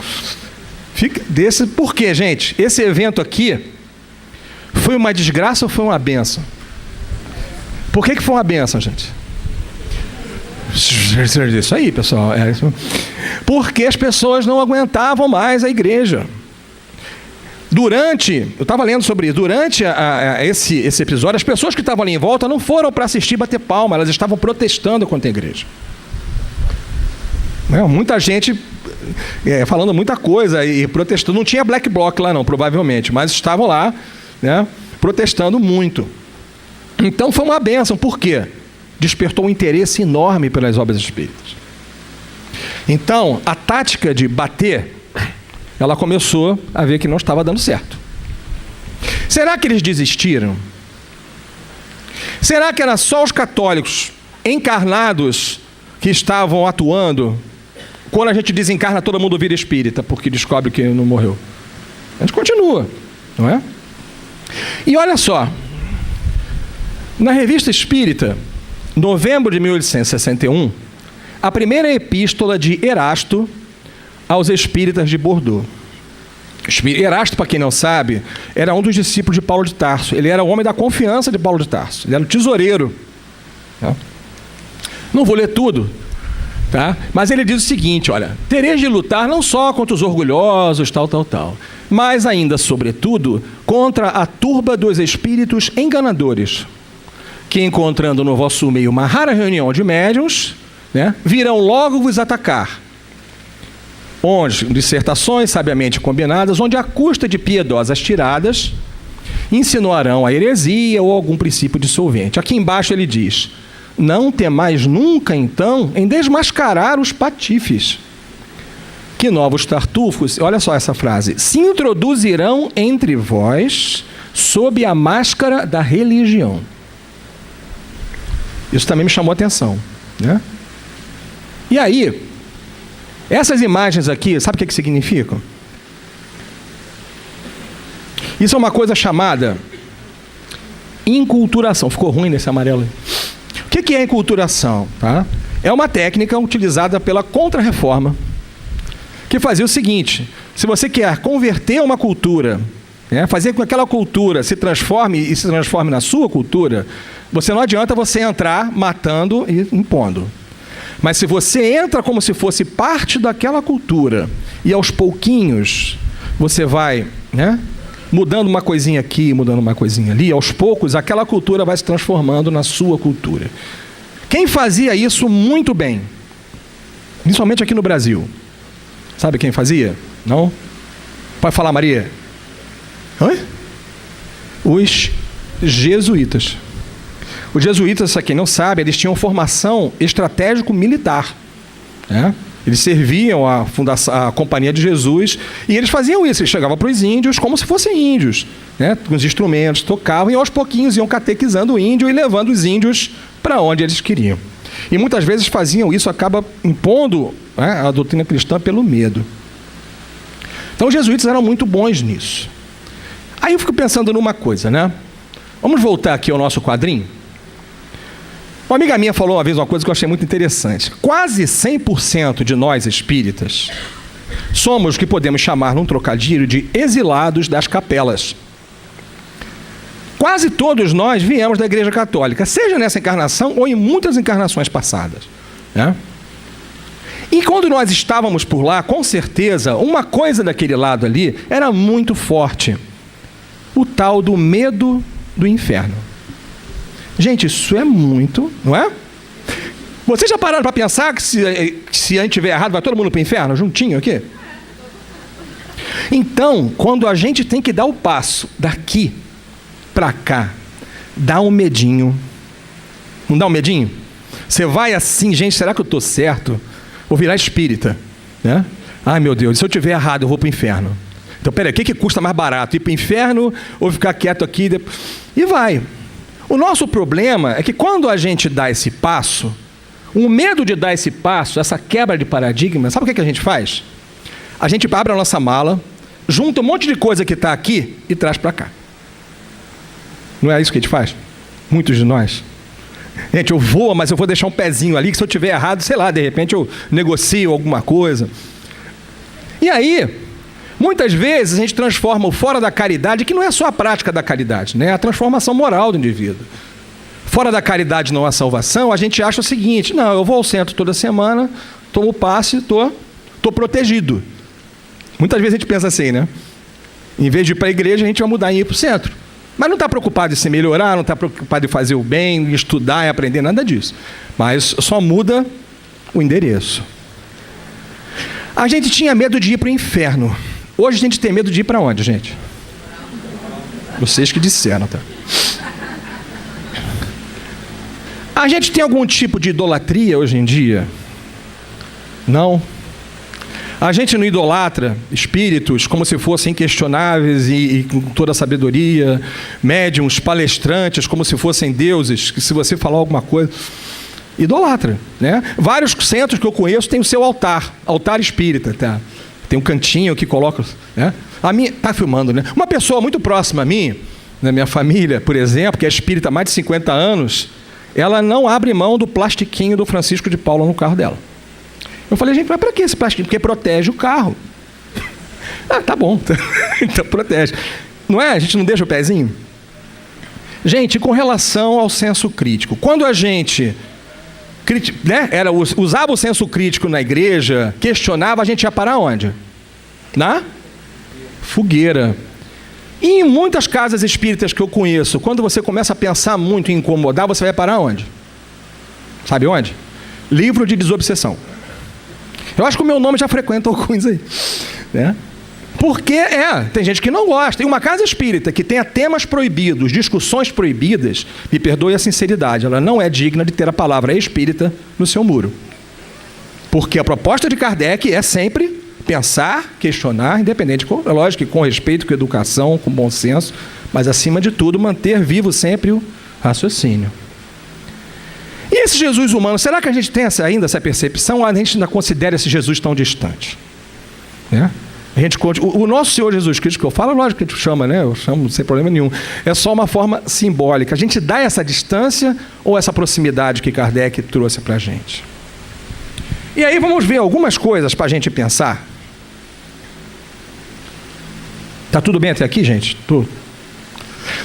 Fica desse. Por quê, gente? Esse evento aqui foi uma desgraça ou foi uma bênção? Por que foi uma bênção, gente? Isso aí, pessoal. Porque as pessoas não aguentavam mais a igreja. Eu estava lendo sobre isso, durante esse episódio, as pessoas que estavam ali em volta não foram para assistir bater palma, elas estavam protestando contra a igreja. Muita gente falando muita coisa e protestando. Não tinha black bloc lá não, provavelmente, mas estavam lá, né, protestando muito. Então foi uma bênção. Por quê? Despertou um interesse enorme pelas obras espíritas. Então, a tática de bater, ela começou a ver que não estava dando certo. Será que eles desistiram? Será que era só os católicos encarnados que estavam atuando? Quando a gente desencarna, todo mundo vira espírita, porque descobre que não morreu. A gente continua, não é? E olha só, na Revista Espírita, novembro de 1861, a primeira epístola de Erasto aos espíritas de Bordeaux. Erasto, para quem não sabe, era um dos discípulos de Paulo de Tarso. Ele era o homem da confiança de Paulo de Tarso. Ele era o tesoureiro. Tá? Não vou ler tudo, tá? Mas ele diz o seguinte, olha: tereis de lutar não só contra os orgulhosos, tal, mas ainda, sobretudo, contra a turba dos espíritos enganadores, que, encontrando no vosso meio uma rara reunião de médiuns, né, virão logo vos atacar, onde dissertações sabiamente combinadas, onde à custa de piedosas tiradas, insinuarão a heresia ou algum princípio dissolvente. Aqui embaixo ele diz: não temais nunca, então, em desmascarar os patifes, que novos tartufos, olha só essa frase, se introduzirão entre vós sob a máscara da religião. Isso também me chamou a atenção, né? E aí, essas imagens aqui, sabe o que significam? Isso é uma coisa chamada inculturação. Ficou ruim nesse amarelo aí. O que é inculturação? Tá? É uma técnica utilizada pela Contra-Reforma, que fazia o seguinte: se você quer converter uma cultura, né, fazer com que aquela cultura se transforme na sua cultura, não adianta você entrar matando e impondo. Mas se você entra como se fosse parte daquela cultura e aos pouquinhos você vai, né, mudando uma coisinha aqui, mudando uma coisinha ali, aos poucos aquela cultura vai se transformando na sua cultura. Quem fazia isso muito bem, principalmente aqui no Brasil, sabe quem fazia? Não? Pode falar, Maria? Oi? Os jesuítas. Os jesuítas, para quem não sabe, eles tinham formação estratégico-militar, né? Eles serviam a Companhia de Jesus e eles faziam isso. Eles chegavam para os índios como se fossem índios, né? Com os instrumentos, tocavam e aos pouquinhos iam catequizando o índio e levando os índios para onde eles queriam. E muitas vezes faziam isso, acaba impondo, né, a doutrina cristã pelo medo. Então os jesuítas eram muito bons nisso. Aí eu fico pensando numa coisa, né? Vamos voltar aqui ao nosso quadrinho. Uma amiga minha falou uma vez uma coisa que eu achei muito interessante. Quase 100% de nós espíritas somos o que podemos chamar, num trocadilho, de exilados das capelas. Quase todos nós viemos da Igreja Católica, seja nessa encarnação ou em muitas encarnações passadas, né? E quando nós estávamos por lá, com certeza, uma coisa daquele lado ali era muito forte. O tal do medo do inferno. Gente, isso é muito, não é? Vocês já pararam para pensar que se a gente estiver errado, vai todo mundo para o inferno, juntinho aqui? Então, quando a gente tem que dar o passo daqui para cá, dá um medinho. Não dá um medinho? Você vai assim, gente, será que eu estou certo? Vou virar espírita, né? Ai, meu Deus, se eu estiver errado, eu vou para o inferno. Então, peraí, o que custa mais barato? Ir para o inferno ou ficar quieto aqui? E vai. O nosso problema é que quando a gente dá esse passo, o medo de dar esse passo, essa quebra de paradigma, sabe o que a gente faz? A gente abre a nossa mala, junta um monte de coisa que está aqui e traz para cá. Não é isso que a gente faz? Muitos de nós. Gente, eu vou, mas eu vou deixar um pezinho ali, que se eu tiver errado, sei lá, de repente eu negocio alguma coisa. E aí, muitas vezes a gente transforma o fora da caridade, que não é só a prática da caridade, né? É a transformação moral do indivíduo. Fora da caridade não há salvação, a gente acha o seguinte: não, eu vou ao centro toda semana, tomo o passe, estou protegido. Muitas vezes a gente pensa assim, né? Em vez de ir para a igreja, a gente vai mudar e ir para o centro. Mas não está preocupado em se melhorar, não está preocupado em fazer o bem, em estudar e aprender, nada disso. Mas só muda o endereço. A gente tinha medo de ir para o inferno. Hoje a gente tem medo de ir para onde, gente? Vocês que disseram, tá? A gente tem algum tipo de idolatria hoje em dia? Não. A gente não idolatra espíritos como se fossem inquestionáveis e com toda a sabedoria, médiuns, palestrantes, como se fossem deuses, que se você falar alguma coisa, idolatra, né? Vários centros que eu conheço têm o seu altar espírita, tá? Tem um cantinho que coloca, né? A minha, tá filmando, né? Uma pessoa muito próxima a mim, na minha família, por exemplo, que é espírita há mais de 50 anos, ela não abre mão do plastiquinho do Francisco de Paula no carro dela. Eu falei, gente, mas para que esse plastiquinho? Porque protege o carro. Ah, tá bom. Então protege. Não é? A gente não deixa o pezinho? Gente, com relação ao senso crítico, quando a gente usava o senso crítico na igreja, questionava, a gente ia parar onde? Na fogueira. E em muitas casas espíritas que eu conheço, quando você começa a pensar muito em incomodar, você vai parar onde? Sabe onde? Livro de desobsessão. Eu acho que o meu nome já frequenta alguns aí, né? Porque tem gente que não gosta. E uma casa espírita que tenha temas proibidos, discussões proibidas, me perdoe a sinceridade, ela não é digna de ter a palavra espírita no seu muro. Porque a proposta de Kardec é sempre pensar, questionar, independente, é lógico que com respeito, com educação, com bom senso, mas acima de tudo manter vivo sempre o raciocínio. E esse Jesus humano, será que a gente tem ainda essa percepção ou a gente ainda considera esse Jesus tão distante? Né? O nosso Senhor Jesus Cristo, que eu falo, lógico que a gente chama, né? Eu chamo sem problema nenhum. É só uma forma simbólica. A gente dá essa distância ou essa proximidade que Kardec trouxe para a gente? E aí vamos ver algumas coisas para a gente pensar. Tá tudo bem até aqui, gente? Tudo.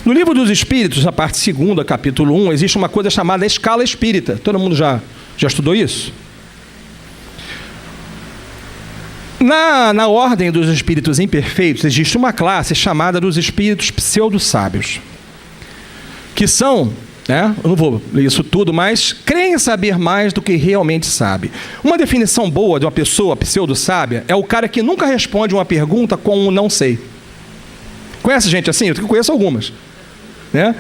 No Livro dos Espíritos, na parte 2ª, capítulo 1, existe uma coisa chamada escala espírita. Todo mundo já estudou isso? Na ordem dos espíritos imperfeitos, existe uma classe chamada dos espíritos pseudo-sábios, que são, né, eu não vou ler isso tudo, mas creem saber mais do que realmente sabe. Uma definição boa de uma pessoa pseudo-sábia é o cara que nunca responde uma pergunta com um não sei. Conhece gente assim? Eu conheço algumas, né?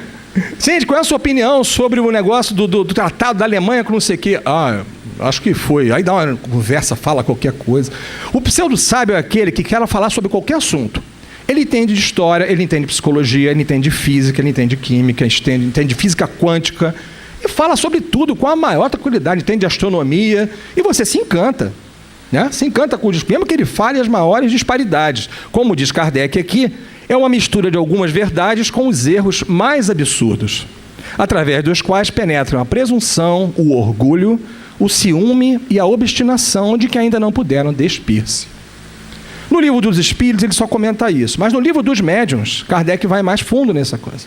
Gente, qual é a sua opinião sobre o negócio do tratado da Alemanha com não sei o quê? Ah, acho que foi. Aí dá uma conversa, fala qualquer coisa. O pseudo-sábio é aquele que quer falar sobre qualquer assunto. Ele entende de história, ele entende de psicologia, ele entende de física, ele entende de química, entende de física quântica. E fala sobre tudo com a maior tranquilidade, entende de astronomia. E você se encanta, né? Se encanta com o discurso, mesmo que ele fale as maiores disparidades. Como diz Kardec aqui, é uma mistura de algumas verdades com os erros mais absurdos, através dos quais penetram a presunção, o orgulho, o ciúme e a obstinação de que ainda não puderam despir-se. No Livro dos Espíritos ele só comenta isso, mas no Livro dos Médiuns, Kardec vai mais fundo nessa coisa,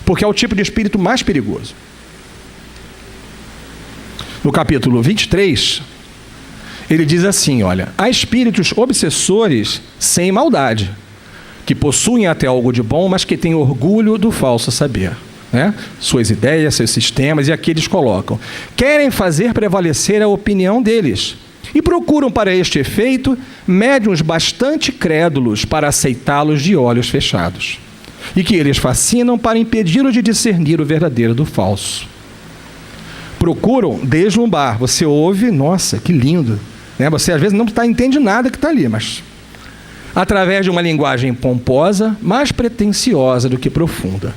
porque é o tipo de espírito mais perigoso. No capítulo 23, Ele diz assim, olha, há espíritos obsessores sem maldade, que possuem até algo de bom, mas que têm orgulho do falso saber, né? Suas ideias, seus sistemas, e aqui eles colocam. Querem fazer prevalecer a opinião deles e procuram para este efeito médiuns bastante crédulos para aceitá-los de olhos fechados, e que eles fascinam para impedi-los de discernir o verdadeiro do falso. Procuram deslumbar. Você ouve, nossa, que lindo, né? Você às vezes não entende nada que está ali, mas através de uma linguagem pomposa, mais pretensiosa do que profunda.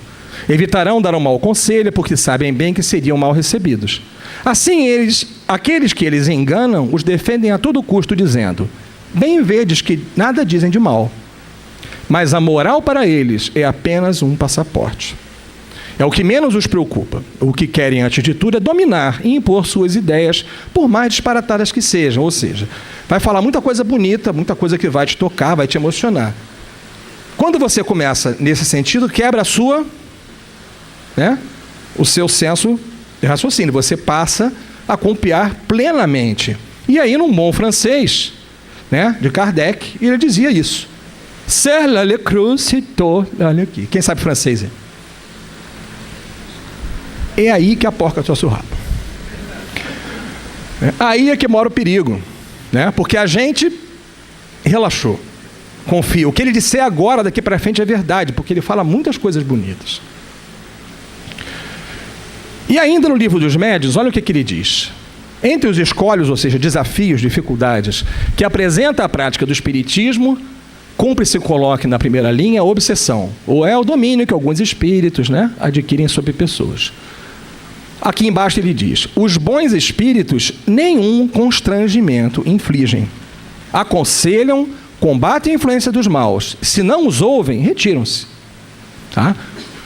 Evitarão dar um mau conselho, porque sabem bem que seriam mal recebidos. Assim, aqueles que eles enganam, os defendem a todo custo, dizendo: bem vedes que nada dizem de mal. Mas a moral para eles é apenas um passaporte. É o que menos os preocupa. O que querem, antes de tudo, é dominar e impor suas ideias, por mais disparatadas que sejam. Ou seja, vai falar muita coisa bonita, muita coisa que vai te tocar, vai te emocionar. Quando você começa nesse sentido, quebra o seu senso de raciocínio. Você passa a confiar plenamente. E aí, num bom francês, de Kardec, ele dizia isso. Ser la le cruz, olha aqui. Quem sabe francês? É aí que a porca torce o rabo. Aí é que mora o perigo, porque a gente relaxou, confia. O que ele disser agora, daqui para frente, é verdade, porque ele fala muitas coisas bonitas. E ainda no livro dos médiuns, olha o que ele diz. Entre os escolhos, ou seja, desafios, dificuldades, que apresenta a prática do espiritismo, cumpre-se coloque na primeira linha a obsessão, ou é o domínio que alguns espíritos adquirem sobre pessoas. Aqui embaixo ele diz: os bons espíritos nenhum constrangimento infligem. Aconselham, combatem a influência dos maus. Se não os ouvem, retiram-se.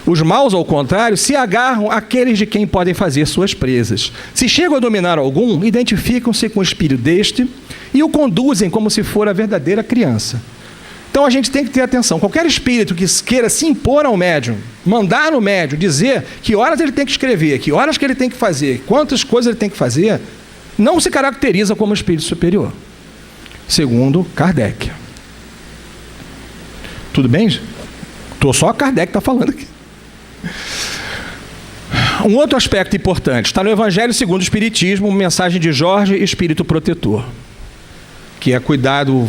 Os maus, ao contrário, se agarram àqueles de quem podem fazer suas presas. Se chegam a dominar algum, identificam-se com o espírito deste e o conduzem como se for a verdadeira criança. Então a gente tem que ter atenção. Qualquer espírito que queira se impor ao médium, mandar no médium, dizer que horas ele tem que escrever, que horas que ele tem que fazer, quantas coisas ele tem que fazer, não se caracteriza como espírito superior, segundo Kardec. Tudo bem? Só a Kardec está falando aqui. Um outro aspecto importante está no Evangelho segundo o Espiritismo, mensagem de Jorge, Espírito Protetor, que é cuidar do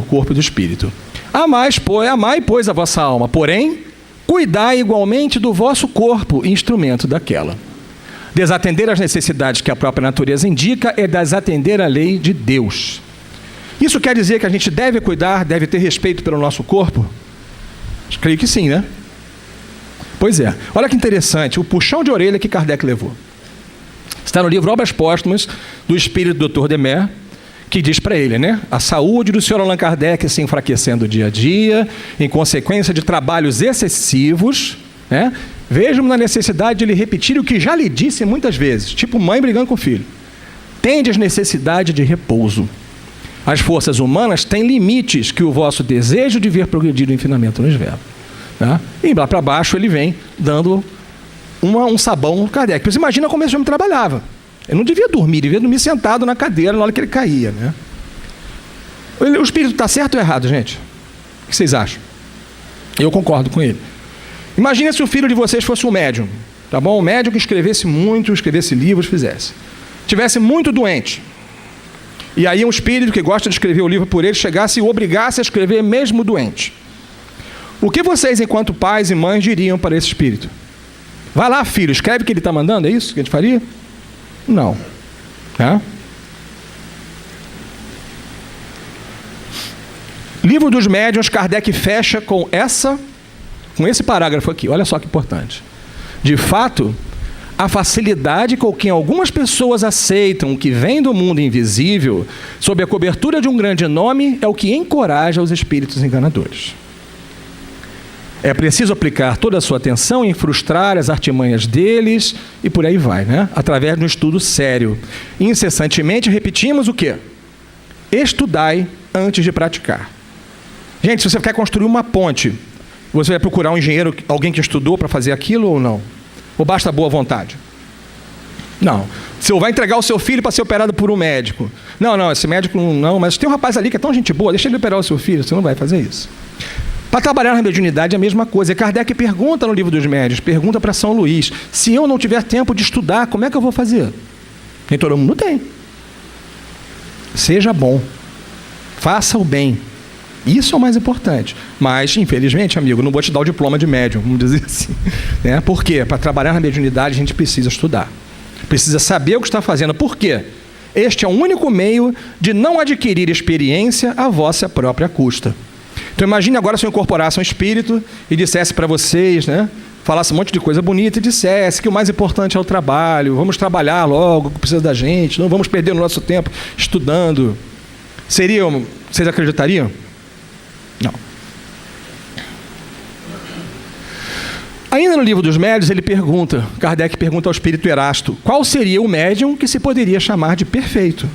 corpo e do espírito. Amai, pois, a vossa alma, porém, cuidai igualmente do vosso corpo, instrumento daquela. Desatender às necessidades que a própria natureza indica é desatender a lei de Deus. Isso quer dizer que a gente deve cuidar, deve ter respeito pelo nosso corpo? Creio que sim, né? Pois é. Olha que interessante, o puxão de orelha que Kardec levou. Está no livro Obras Póstumas, do Espírito do Dr. Demer, que diz para ele, a saúde do Sr. Allan Kardec se enfraquecendo dia a dia, em consequência de trabalhos excessivos, vejo-me na necessidade de lhe repetir o que já lhe disse muitas vezes, tipo mãe brigando com o filho. Tendes necessidade de repouso. As forças humanas têm limites que o vosso desejo de ver progredir infinamente nos vela. E lá para baixo ele vem dando um sabão no Kardec. Você imagina como esse homem trabalhava. Ele não devia dormir, devia dormir sentado na cadeira na hora que ele caía. O espírito está certo ou errado, gente? O que vocês acham? Eu concordo com ele. Imagina se o filho de vocês fosse um médium, tá bom? Um médium que escrevesse muito, escrevesse livros, fizesse. Tivesse muito doente. E aí um espírito que gosta de escrever o livro por ele chegasse e o obrigasse a escrever mesmo doente. O que vocês, enquanto pais e mães, diriam para esse espírito? Vai lá, filho, escreve o que ele está mandando, é isso que a gente faria? Não. Livro dos Médiuns, Kardec fecha com esse parágrafo aqui. Olha só que importante. De fato, a facilidade com que algumas pessoas aceitam o que vem do mundo invisível, sob a cobertura de um grande nome, é o que encoraja os espíritos enganadores. É preciso aplicar toda a sua atenção em frustrar as artimanhas deles e por aí vai, através de um estudo sério. Incessantemente repetimos o quê? Estudai antes de praticar. Gente, se você quer construir uma ponte, você vai procurar um engenheiro, alguém que estudou para fazer aquilo ou não? Ou basta boa vontade? Não. O senhor vai entregar o seu filho para ser operado por um médico. Não, esse médico não, mas tem um rapaz ali que é tão gente boa, deixa ele operar o seu filho. Você não vai fazer isso. Para trabalhar na mediunidade é a mesma coisa. E Kardec pergunta no Livro dos Médiuns, pergunta para São Luís: se eu não tiver tempo de estudar, como é que eu vou fazer? Nem todo mundo tem. Seja bom. Faça o bem. Isso é o mais importante. Mas, infelizmente, amigo, não vou te dar o diploma de médium, vamos dizer assim. Né? Por quê? Para trabalhar na mediunidade, a gente precisa estudar. Precisa saber o que está fazendo. Por quê? Este é o único meio de não adquirir experiência à vossa própria custa. Então, imagine agora se eu incorporasse um espírito e dissesse para vocês, né? Falasse um monte de coisa bonita e dissesse que o mais importante é o trabalho, vamos trabalhar logo, que precisa da gente, não vamos perder o nosso tempo estudando. Vocês acreditariam? Não. Ainda no Livro dos Médiuns, Kardec pergunta ao espírito Erasto, qual seria o médium que se poderia chamar de perfeito?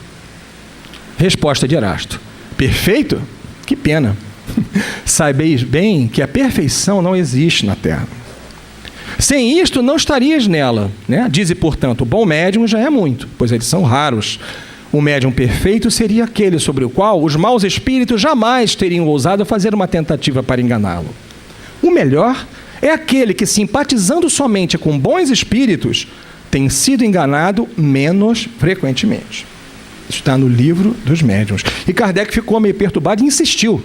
Resposta de Erasto: perfeito? Que pena. Saibeis bem que a perfeição não existe na Terra. Sem isto, não estarias nela, né? Dize, portanto, o bom médium já é muito, pois eles são raros. O médium perfeito seria aquele sobre o qual os maus espíritos jamais teriam ousado fazer uma tentativa para enganá-lo. O melhor é aquele que, simpatizando somente com bons espíritos, tem sido enganado menos frequentemente. Isso está no Livro dos Médiuns. E Kardec ficou meio perturbado e insistiu.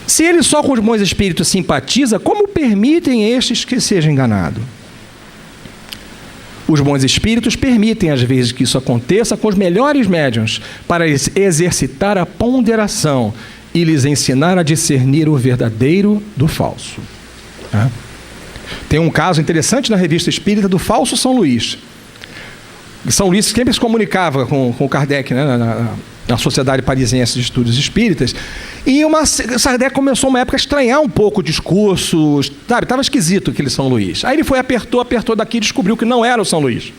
Se ele só com os bons espíritos simpatiza, como permitem estes que seja enganado? Os bons espíritos permitem, às vezes, que isso aconteça com os melhores médiuns, para exercitar a ponderação e lhes ensinar a discernir o verdadeiro do falso. Tem um caso interessante na Revista Espírita do falso São Luís. São Luís sempre se comunicava com o Kardec, né, na Sociedade Parisiense de Estudos Espíritas, e Kardec começou uma época a estranhar um pouco o discurso, sabe, estava esquisito aquele São Luís. Aí ele foi, apertou daqui e descobriu que não era o São Luís.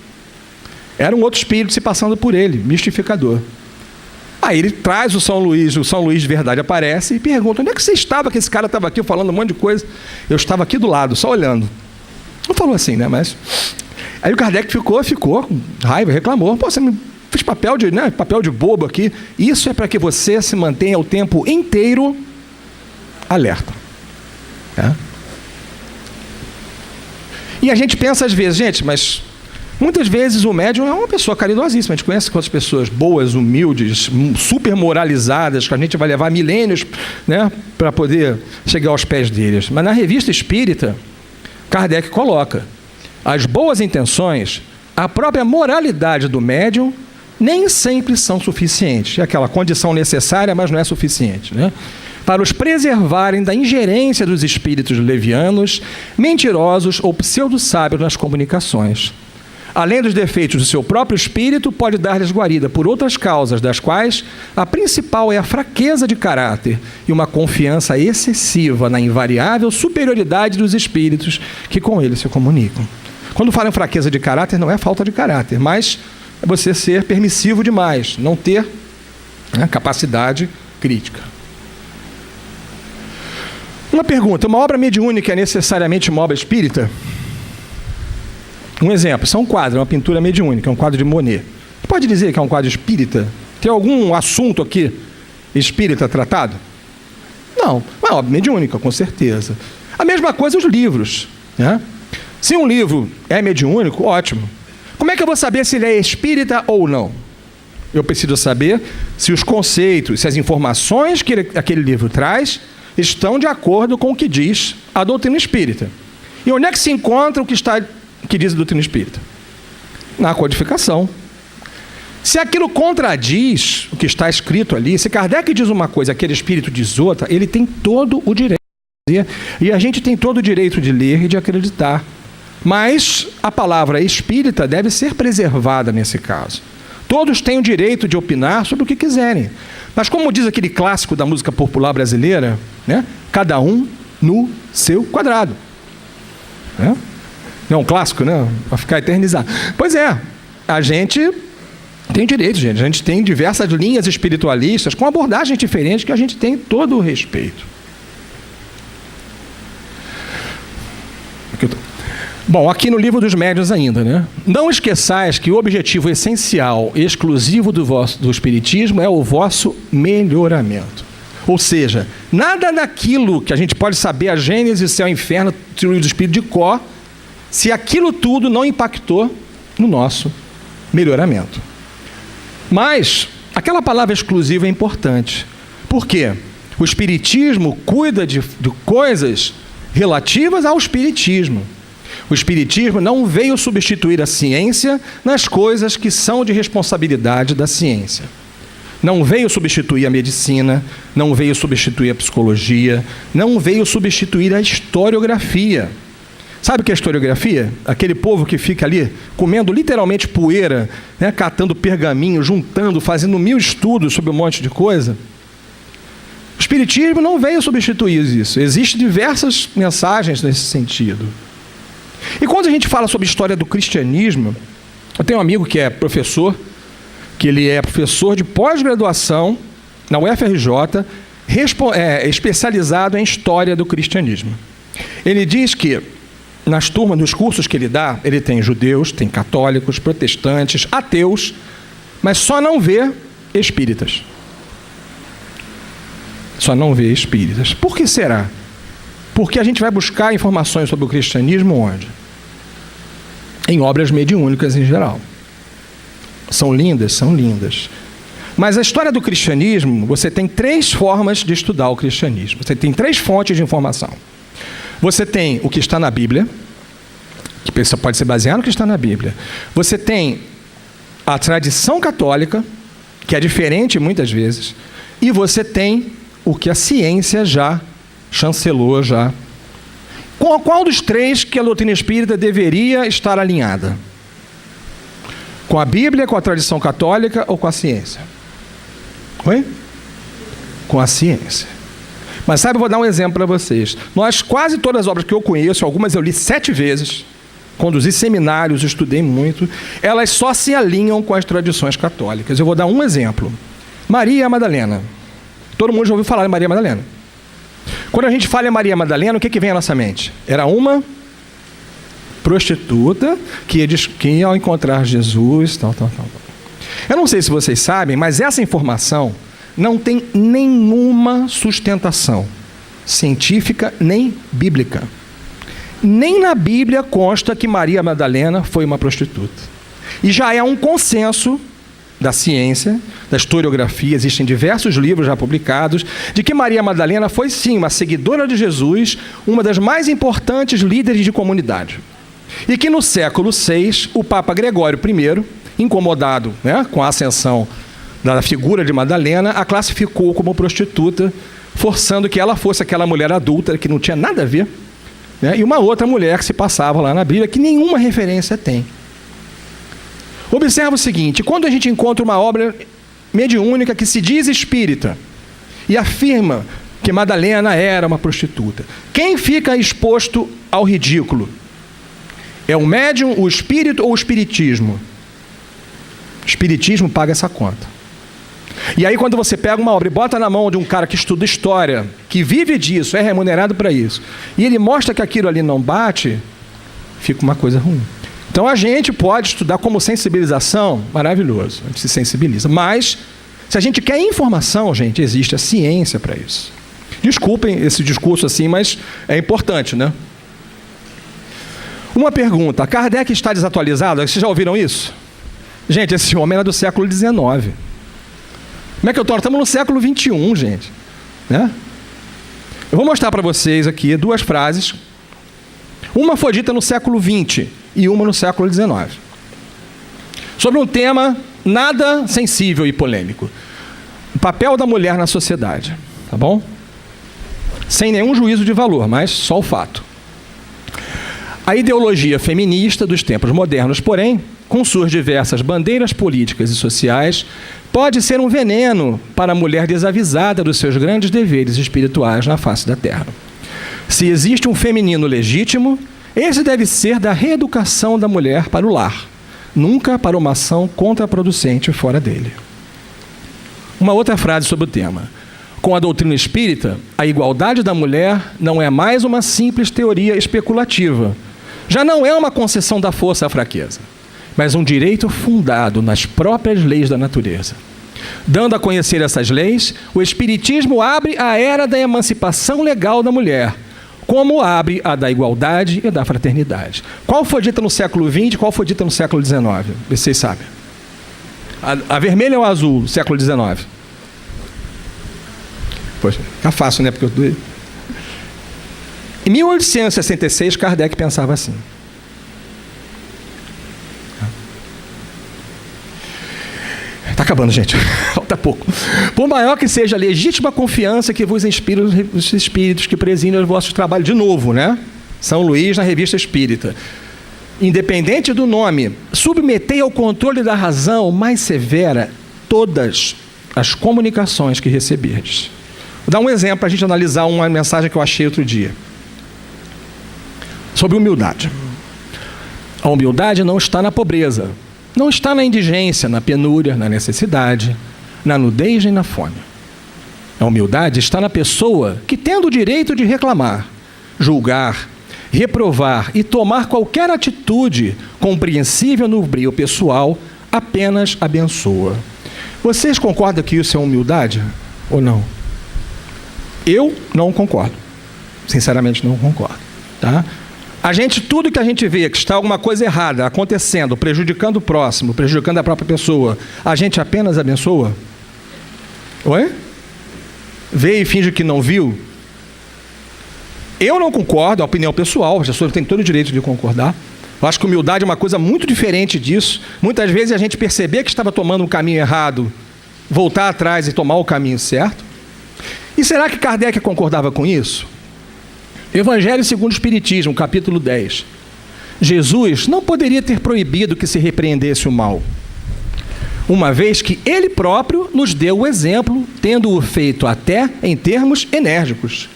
Era um outro espírito se passando por ele, mistificador. Aí ele traz o São Luís de verdade aparece e pergunta: onde é que você estava, que esse cara estava aqui falando um monte de coisa? Eu estava aqui do lado, só olhando. Não falou assim, né, mas... Aí o Kardec ficou com raiva, reclamou: pô, você me fez papel de bobo aqui. Isso é para que você se mantenha o tempo inteiro alerta. E a gente pensa às vezes, gente, mas muitas vezes o médium é uma pessoa caridosíssima. A gente conhece quantas pessoas boas, humildes, super moralizadas, que a gente vai levar milênios, né, para poder chegar aos pés deles. Mas na Revista Espírita, Kardec coloca: as boas intenções, a própria moralidade do médium, nem sempre são suficientes. É aquela condição necessária, mas não é suficiente, né? Para os preservarem da ingerência dos espíritos levianos, mentirosos ou pseudo-sábios nas comunicações. Além dos defeitos do seu próprio espírito, pode dar-lhes guarida por outras causas, das quais a principal é a fraqueza de caráter e uma confiança excessiva na invariável superioridade dos espíritos que com ele se comunicam. Quando falam em fraqueza de caráter, não é falta de caráter, mas é você ser permissivo demais, não ter, né, capacidade crítica. Uma pergunta: uma obra mediúnica é necessariamente uma obra espírita? Um exemplo: isso é um quadro, uma pintura mediúnica, um quadro de Monet. Pode dizer que é um quadro espírita? Tem algum assunto aqui espírita tratado? Não, é uma obra mediúnica, com certeza. A mesma coisa os livros, né? Se um livro é mediúnico, ótimo. Como é que eu vou saber se ele é espírita ou não? Eu preciso saber se os conceitos, se as informações que aquele livro traz estão de acordo com o que diz a doutrina espírita. E onde é que se encontra o que diz a doutrina espírita? Na codificação. Se aquilo contradiz o que está escrito ali, se Kardec diz uma coisa, aquele espírito diz outra, ele tem todo o direito de dizer, e a gente tem todo o direito de ler e de acreditar. Mas a palavra espírita deve ser preservada nesse caso. Todos têm o direito de opinar sobre o que quiserem. Mas como diz aquele clássico da música popular brasileira, né? Cada um no seu quadrado. Né? Não é um clássico, né? Para ficar eternizado. Pois é, a gente tem direito, gente. A gente tem diversas linhas espiritualistas com abordagens diferentes que a gente tem todo o respeito. Bom, aqui no Livro dos Médiuns ainda, né? Não esqueçais que o objetivo essencial e exclusivo do Espiritismo é o vosso melhoramento. Ou seja, nada daquilo que a gente pode saber, a Gênesis, céu e inferno, teoria do Espírito de cor, se aquilo tudo não impactou no nosso melhoramento. Mas aquela palavra exclusiva é importante. Por quê? O Espiritismo cuida de coisas relativas ao Espiritismo. O Espiritismo não veio substituir a ciência nas coisas que são de responsabilidade da ciência. Não veio substituir a medicina, não veio substituir a psicologia, não veio substituir a historiografia. Sabe o que é historiografia? Aquele povo que fica ali comendo literalmente poeira, né, catando pergaminho, juntando, fazendo 1000 estudos sobre um monte de coisa. O Espiritismo não veio substituir isso. Existem diversas mensagens nesse sentido. E quando a gente fala sobre história do cristianismo, eu tenho um amigo que é professor, que ele é professor de pós-graduação na UFRJ, especializado em história do cristianismo. Ele diz que nas turmas, nos cursos que ele dá, ele tem judeus, tem católicos, protestantes, ateus, mas só não vê espíritas. Só não vê espíritas. Por que será? Porque a gente vai buscar informações sobre o cristianismo onde? Em obras mediúnicas em geral. São lindas? São lindas. Mas a história do cristianismo, você tem 3 formas de estudar o cristianismo. Você tem 3 fontes de informação. Você tem o que está na Bíblia, que pode ser baseado no que está na Bíblia. Você tem a tradição católica, que é diferente muitas vezes. E você tem o que a ciência já chancelou já. Com qual dos 3 que a doutrina espírita deveria estar alinhada? Com a Bíblia, com a tradição católica ou com a ciência? Oi? Com a ciência. Mas sabe, eu vou dar um exemplo para vocês. Quase todas as obras que eu conheço, algumas eu li 7 vezes, conduzi seminários, estudei muito, elas só se alinham com as tradições católicas. Eu vou dar um exemplo. Maria Madalena. Todo mundo já ouviu falar de Maria Madalena. Quando a gente fala em Maria Madalena, o que vem à nossa mente? Era uma prostituta que ia ao encontrar Jesus, tal. Eu não sei se vocês sabem, mas essa informação não tem nenhuma sustentação científica nem bíblica. Nem na Bíblia consta que Maria Madalena foi uma prostituta. E já é um consenso da ciência, da historiografia, existem diversos livros já publicados, de que Maria Madalena foi sim uma seguidora de Jesus, uma das mais importantes líderes de comunidade. E que no século VI, o Papa Gregório I, incomodado, né, com a ascensão da figura de Madalena, a classificou como prostituta, forçando que ela fosse aquela mulher adúltera que não tinha nada a ver, né, e uma outra mulher que se passava lá na Bíblia, que nenhuma referência tem. Observa o seguinte: quando a gente encontra uma obra mediúnica que se diz espírita e afirma que Madalena era uma prostituta, quem fica exposto ao ridículo? É o médium, o espírito ou o espiritismo? O espiritismo paga essa conta. E aí quando você pega uma obra e bota na mão de um cara que estuda história, que vive disso, é remunerado para isso, e ele mostra que aquilo ali não bate, fica uma coisa ruim. Então a gente pode estudar como sensibilização, maravilhoso, a gente se sensibiliza. Mas, se a gente quer informação, gente, existe a ciência para isso. Desculpem esse discurso assim, mas é importante, né? Uma pergunta: Kardec está desatualizado? Vocês já ouviram isso? Gente, esse homem era do século XIX. Como é que eu estou? Estamos no século XXI, gente. Né? Eu vou mostrar para vocês aqui 2 frases. Uma foi dita no século XX e uma no século XIX. Sobre um tema nada sensível e polêmico. O papel da mulher na sociedade. Tá bom? Sem nenhum juízo de valor, mas só o fato. A ideologia feminista dos tempos modernos, porém, com suas diversas bandeiras políticas e sociais, pode ser um veneno para a mulher desavisada dos seus grandes deveres espirituais na face da Terra. Se existe um feminino legítimo, esse deve ser da reeducação da mulher para o lar, nunca para uma ação contraproducente fora dele. Uma outra frase sobre o tema: com a doutrina espírita, a igualdade da mulher não é mais uma simples teoria especulativa, já não é uma concessão da força à fraqueza, mas um direito fundado nas próprias leis da natureza. Dando a conhecer essas leis, o Espiritismo abre a era da emancipação legal da mulher, como abre a da igualdade e da fraternidade. Qual foi dita no século XX e qual foi dita no século XIX? Vocês sabem. A vermelha ou a azul, século XIX? Poxa, fica fácil, né? Porque eu... Em 1866, Kardec pensava assim. Está acabando, gente. Falta pouco. Por maior que seja a legítima confiança que vos inspira os espíritos que presidem os vossos trabalhos, de novo, né? São Luís, na Revista Espírita. Independente do nome, submetei ao controle da razão mais severa todas as comunicações que receberdes. Vou dar um exemplo para a gente analisar uma mensagem que eu achei outro dia. Sobre humildade. A humildade não está na pobreza. Não está na indigência, na penúria, na necessidade, na nudez nem na fome. A humildade está na pessoa que, tendo o direito de reclamar, julgar, reprovar e tomar qualquer atitude compreensível no brio pessoal, apenas abençoa. Vocês concordam que isso é humildade ou não? Eu não concordo. Sinceramente, não concordo. Tá? Tudo que a gente vê que está alguma coisa errada acontecendo, prejudicando o próximo, prejudicando a própria pessoa, a gente apenas abençoa? Oi? Vê e finge que não viu? Eu não concordo, é a opinião pessoal, as pessoas têm todo o direito de concordar. Eu acho que humildade é uma coisa muito diferente disso. Muitas vezes a gente perceber que estava tomando um caminho errado, voltar atrás e tomar o caminho certo. E será que Kardec concordava com isso? Evangelho segundo o Espiritismo, capítulo 10. Jesus não poderia ter proibido que se repreendesse o mal, uma vez que ele próprio nos deu o exemplo, tendo-o feito até em termos enérgicos.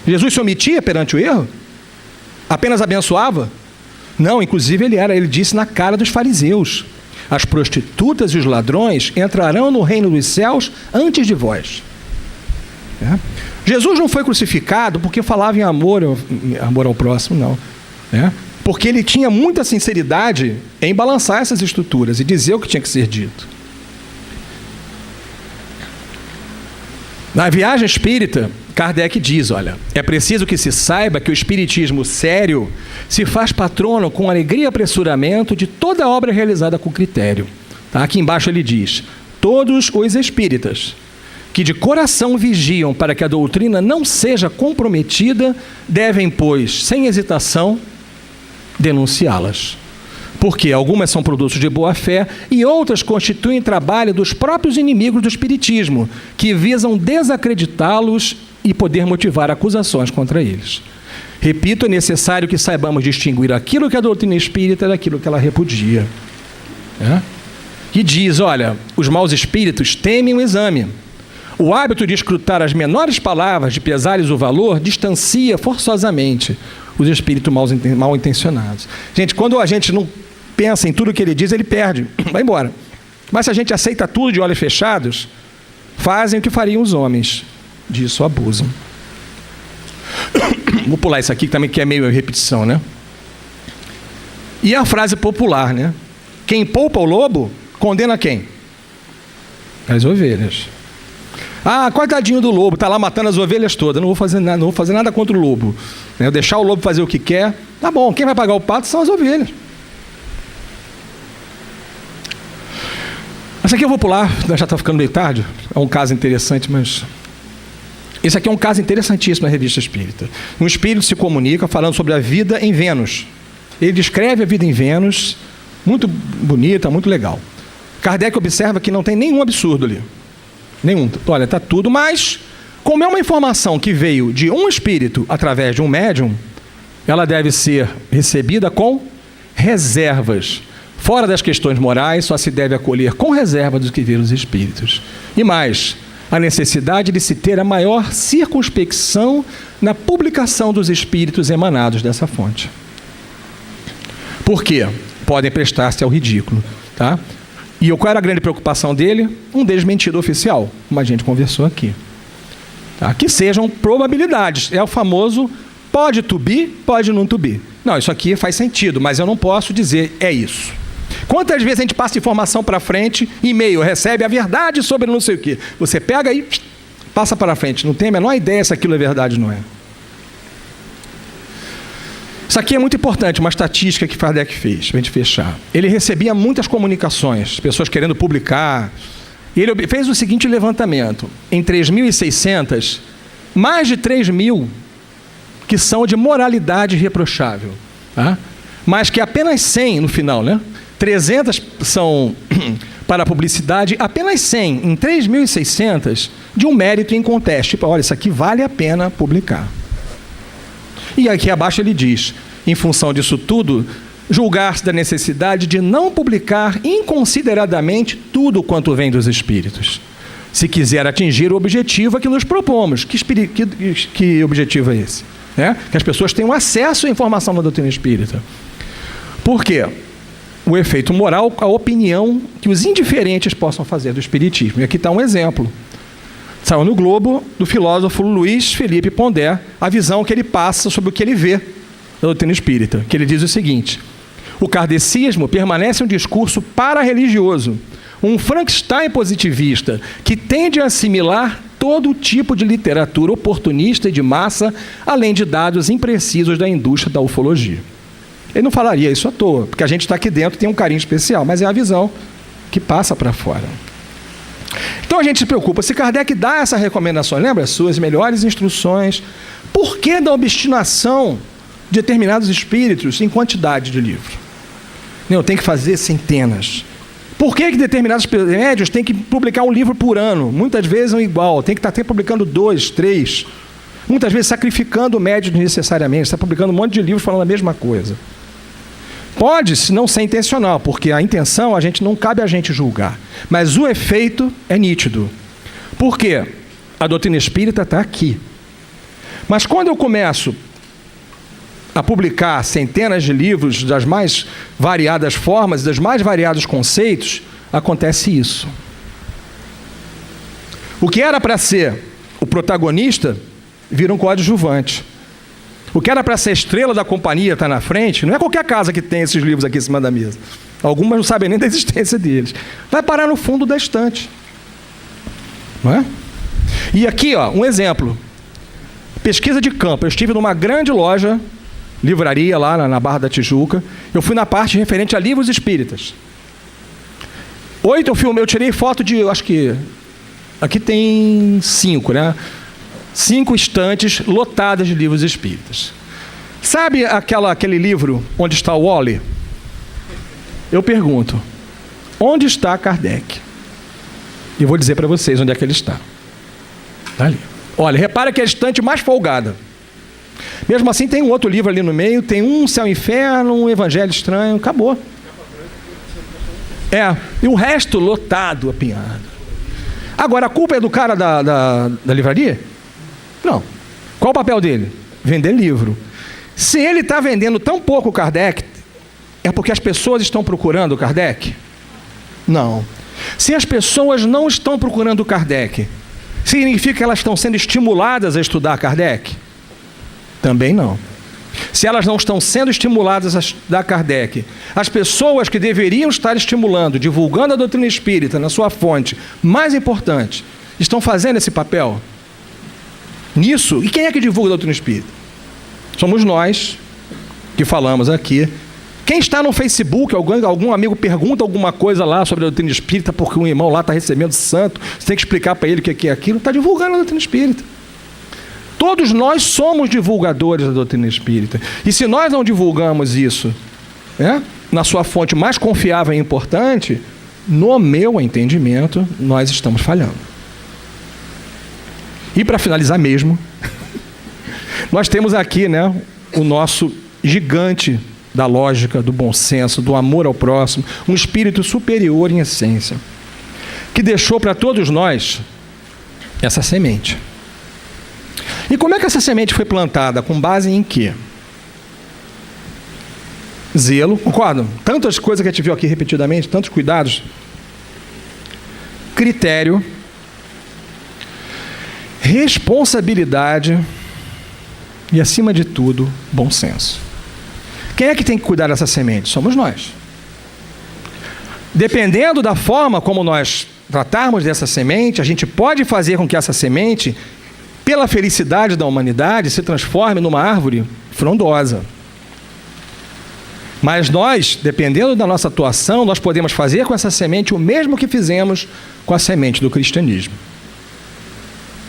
Jesus se omitia perante o erro? Apenas abençoava? Não, inclusive ele disse na cara dos fariseus: as prostitutas e os ladrões entrarão no reino dos céus antes de vós. Jesus não foi crucificado porque falava em amor ao próximo, não. Porque ele tinha muita sinceridade em balançar essas estruturas e dizer o que tinha que ser dito. Na Viagem Espírita, Kardec diz, olha, é preciso que se saiba que o espiritismo sério se faz patrono com alegria e apressuramento de toda obra realizada com critério. Tá? Aqui embaixo ele diz, todos os espíritas que de coração vigiam para que a doutrina não seja comprometida, devem, pois, sem hesitação, denunciá-las. Porque algumas são produtos de boa-fé e outras constituem trabalho dos próprios inimigos do espiritismo, que visam desacreditá-los e poder motivar acusações contra eles. Repito, é necessário que saibamos distinguir aquilo que a doutrina espírita daquilo que ela repudia. E diz, olha, os maus espíritos temem o exame. O hábito de escrutar as menores palavras, de pesar-lhes o valor, distancia forçosamente os espíritos mal intencionados. Gente, quando a gente não pensa em tudo que ele diz, ele perde, vai embora. Mas se a gente aceita tudo de olhos fechados, fazem o que fariam os homens. Disso abusam. Vou pular isso aqui também, que é meio repetição, né? E a frase popular, né? Quem poupa o lobo, condena quem? As ovelhas. Ah, coitadinho do lobo, está lá matando as ovelhas todas, não vou fazer nada contra o lobo. Deixar o lobo fazer o que quer, tá bom, quem vai pagar o pato são as ovelhas. Essa aqui eu vou pular, já está ficando meio tarde, é um caso interessante, mas... Esse aqui é um caso interessantíssimo na Revista Espírita. Um espírito se comunica falando sobre a vida em Vênus. Ele descreve a vida em Vênus, muito bonita, muito legal. Kardec observa que não tem nenhum absurdo ali. Nenhum. Olha, está tudo, mas como é uma informação que veio de um espírito através de um médium, ela deve ser recebida com reservas. Fora das questões morais, só se deve acolher com reserva dos que viram os espíritos. E mais, a necessidade de se ter a maior circunspecção na publicação dos espíritos emanados dessa fonte. Por quê? Podem prestar-se ao ridículo, tá? E qual era a grande preocupação dele? Um desmentido oficial, como a gente conversou aqui. Tá? Que sejam probabilidades. É o famoso pode to be, pode não to be. Não, isso aqui faz sentido, mas eu não posso dizer é isso. Quantas vezes a gente passa informação para frente, e-mail, recebe a verdade sobre não sei o quê. Você pega e passa para frente, não tem a menor ideia se aquilo é verdade ou não é. Isso aqui é muito importante, uma estatística que Kardec fez, para a gente fechar. Ele recebia muitas comunicações, pessoas querendo publicar. E ele fez o seguinte levantamento. Em 3.600, mais de 3.000 que são de moralidade reprochável. Tá? Mas que apenas 100 no final, né? 300 são para publicidade, apenas 100 em 3.600 de um mérito inconteste. Tipo, olha, isso aqui vale a pena publicar. E aqui abaixo ele diz, em função disso tudo, julgar-se da necessidade de não publicar inconsideradamente tudo quanto vem dos espíritos, se quiser atingir o objetivo a que nos propomos. Que objetivo é esse? Que as pessoas tenham acesso à informação da doutrina espírita. Por quê? O efeito moral, a opinião que os indiferentes possam fazer do espiritismo. E aqui está um exemplo. Saiu no Globo, do filósofo Luiz Felipe Pondé, a visão que ele passa sobre o que ele vê da doutrina espírita, que ele diz o seguinte: o kardecismo permanece um discurso para-religioso, um Frankenstein positivista, que tende a assimilar todo tipo de literatura oportunista e de massa, além de dados imprecisos da indústria da ufologia. Ele não falaria isso à toa, porque a gente está aqui dentro, tem um carinho especial, mas é a visão que passa para fora. Então a gente se preocupa, se Kardec dá essa recomendação, lembra? Suas melhores instruções. Por que da obstinação de determinados espíritos em quantidade de livros? Não, tem que fazer centenas. Por que determinados médios têm que publicar um livro por ano? Muitas vezes é igual, tem que estar publicando 2, 3. Muitas vezes sacrificando o médio necessariamente, está publicando um monte de livros falando a mesma coisa. Pode não ser intencional, porque a intenção não cabe a gente julgar. Mas o efeito é nítido. Por quê? A doutrina espírita está aqui. Mas quando eu começo a publicar centenas de livros das mais variadas formas, dos mais variados conceitos, acontece isso. O que era para ser o protagonista vira um coadjuvante. O que era para ser a estrela da companhia está na frente, não é qualquer casa que tem esses livros aqui em cima da mesa. Algumas não sabem nem da existência deles. Vai parar no fundo da estante. Não é? E aqui, um exemplo. Pesquisa de campo. Eu estive numa grande loja, livraria lá na Barra da Tijuca. Eu fui na parte referente a livros espíritas. 8 eu tirei foto de, acho que... Aqui tem 5, né? 5 estantes lotadas de livros espíritas. Sabe aquele livro onde está o Wally? Eu pergunto, onde está Kardec? E vou dizer para vocês onde é que ele está. Está ali. Olha, repara que é a estante mais folgada. Mesmo assim tem um outro livro ali no meio, tem um Céu e Inferno, um Evangelho Estranho, acabou. E o resto lotado, apinhado. Agora, a culpa é do cara da livraria? Não. Qual o papel dele? Vender livro. Se ele está vendendo tão pouco Kardec, é porque as pessoas estão procurando Kardec? Não. Se as pessoas não estão procurando Kardec, significa que elas estão sendo estimuladas a estudar Kardec? Também não. Se elas não estão sendo estimuladas a estudar Kardec, as pessoas que deveriam estar estimulando, divulgando a doutrina espírita na sua fonte mais importante, estão fazendo esse papel? Nisso, e quem é que divulga a doutrina espírita? Somos nós que falamos aqui. Quem está no Facebook, algum amigo pergunta alguma coisa lá sobre a doutrina espírita, porque um irmão lá está recebendo santo, você tem que explicar para ele o que é aquilo, está divulgando a doutrina espírita. Todos nós somos divulgadores da doutrina espírita. E se nós não divulgamos isso, na sua fonte mais confiável e importante, no meu entendimento, nós estamos falhando. E para finalizar mesmo, nós temos aqui, o nosso gigante da lógica, do bom senso, do amor ao próximo, um espírito superior em essência, que deixou para todos nós essa semente. E como é que essa semente foi plantada? Com base em quê? Zelo, concordam? Tantas coisas que a gente viu aqui repetidamente, tantos cuidados. Critério, responsabilidade e, acima de tudo, bom senso. Quem é que tem que cuidar dessa semente? Somos nós. Dependendo da forma como nós tratarmos dessa semente, a gente pode fazer com que essa semente, pela felicidade da humanidade, se transforme numa árvore frondosa. Mas nós, dependendo da nossa atuação, nós podemos fazer com essa semente o mesmo que fizemos com a semente do cristianismo.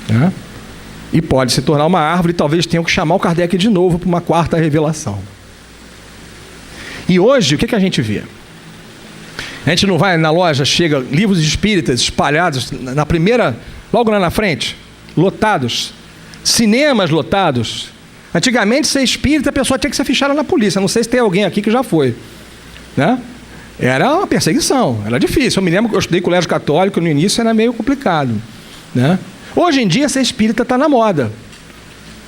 Né? E pode se tornar uma árvore, e talvez tenham que chamar o Kardec de novo para uma quarta revelação. E hoje, o que a gente vê? A gente não vai na loja, chega livros espíritas espalhados na primeira, logo lá na frente, lotados, cinemas lotados. Antigamente, ser espírita, a pessoa tinha que ser fichada na polícia. Não sei se tem alguém aqui que já foi. Né? Era uma perseguição, era difícil. Eu me lembro que eu estudei colégio católico, no início era meio complicado. Né? Hoje em dia, ser espírita está na moda.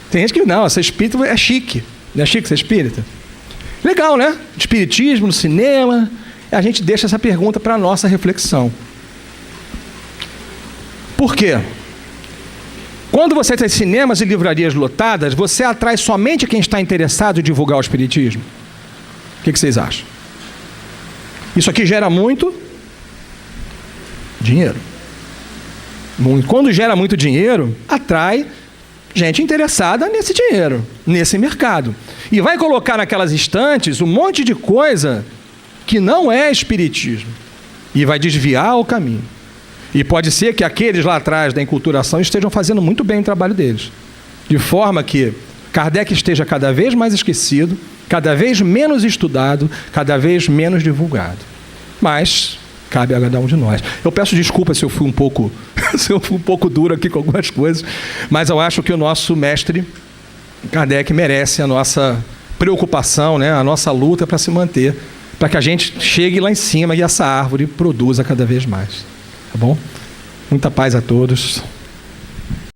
Tem gente que não, ser espírita é chique. Não é chique ser espírita? Legal, né? Espiritismo no cinema. A gente deixa essa pergunta para a nossa reflexão. Por quê? Quando você tem cinemas e livrarias lotadas, você atrai somente quem está interessado em divulgar o espiritismo? O que vocês acham? Isso aqui gera muito dinheiro. Quando gera muito dinheiro, atrai gente interessada nesse dinheiro, nesse mercado. E vai colocar naquelas estantes um monte de coisa que não é espiritismo. E vai desviar o caminho. E pode ser que aqueles lá atrás da enculturação estejam fazendo muito bem o trabalho deles. De forma que Kardec esteja cada vez mais esquecido, cada vez menos estudado, cada vez menos divulgado. Mas cabe a cada um de nós. Eu peço desculpa se eu fui um pouco duro aqui com algumas coisas, mas eu acho que o nosso mestre Kardec merece a nossa preocupação, né, a nossa luta para se manter, para que a gente chegue lá em cima e essa árvore produza cada vez mais. Tá bom? Muita paz a todos.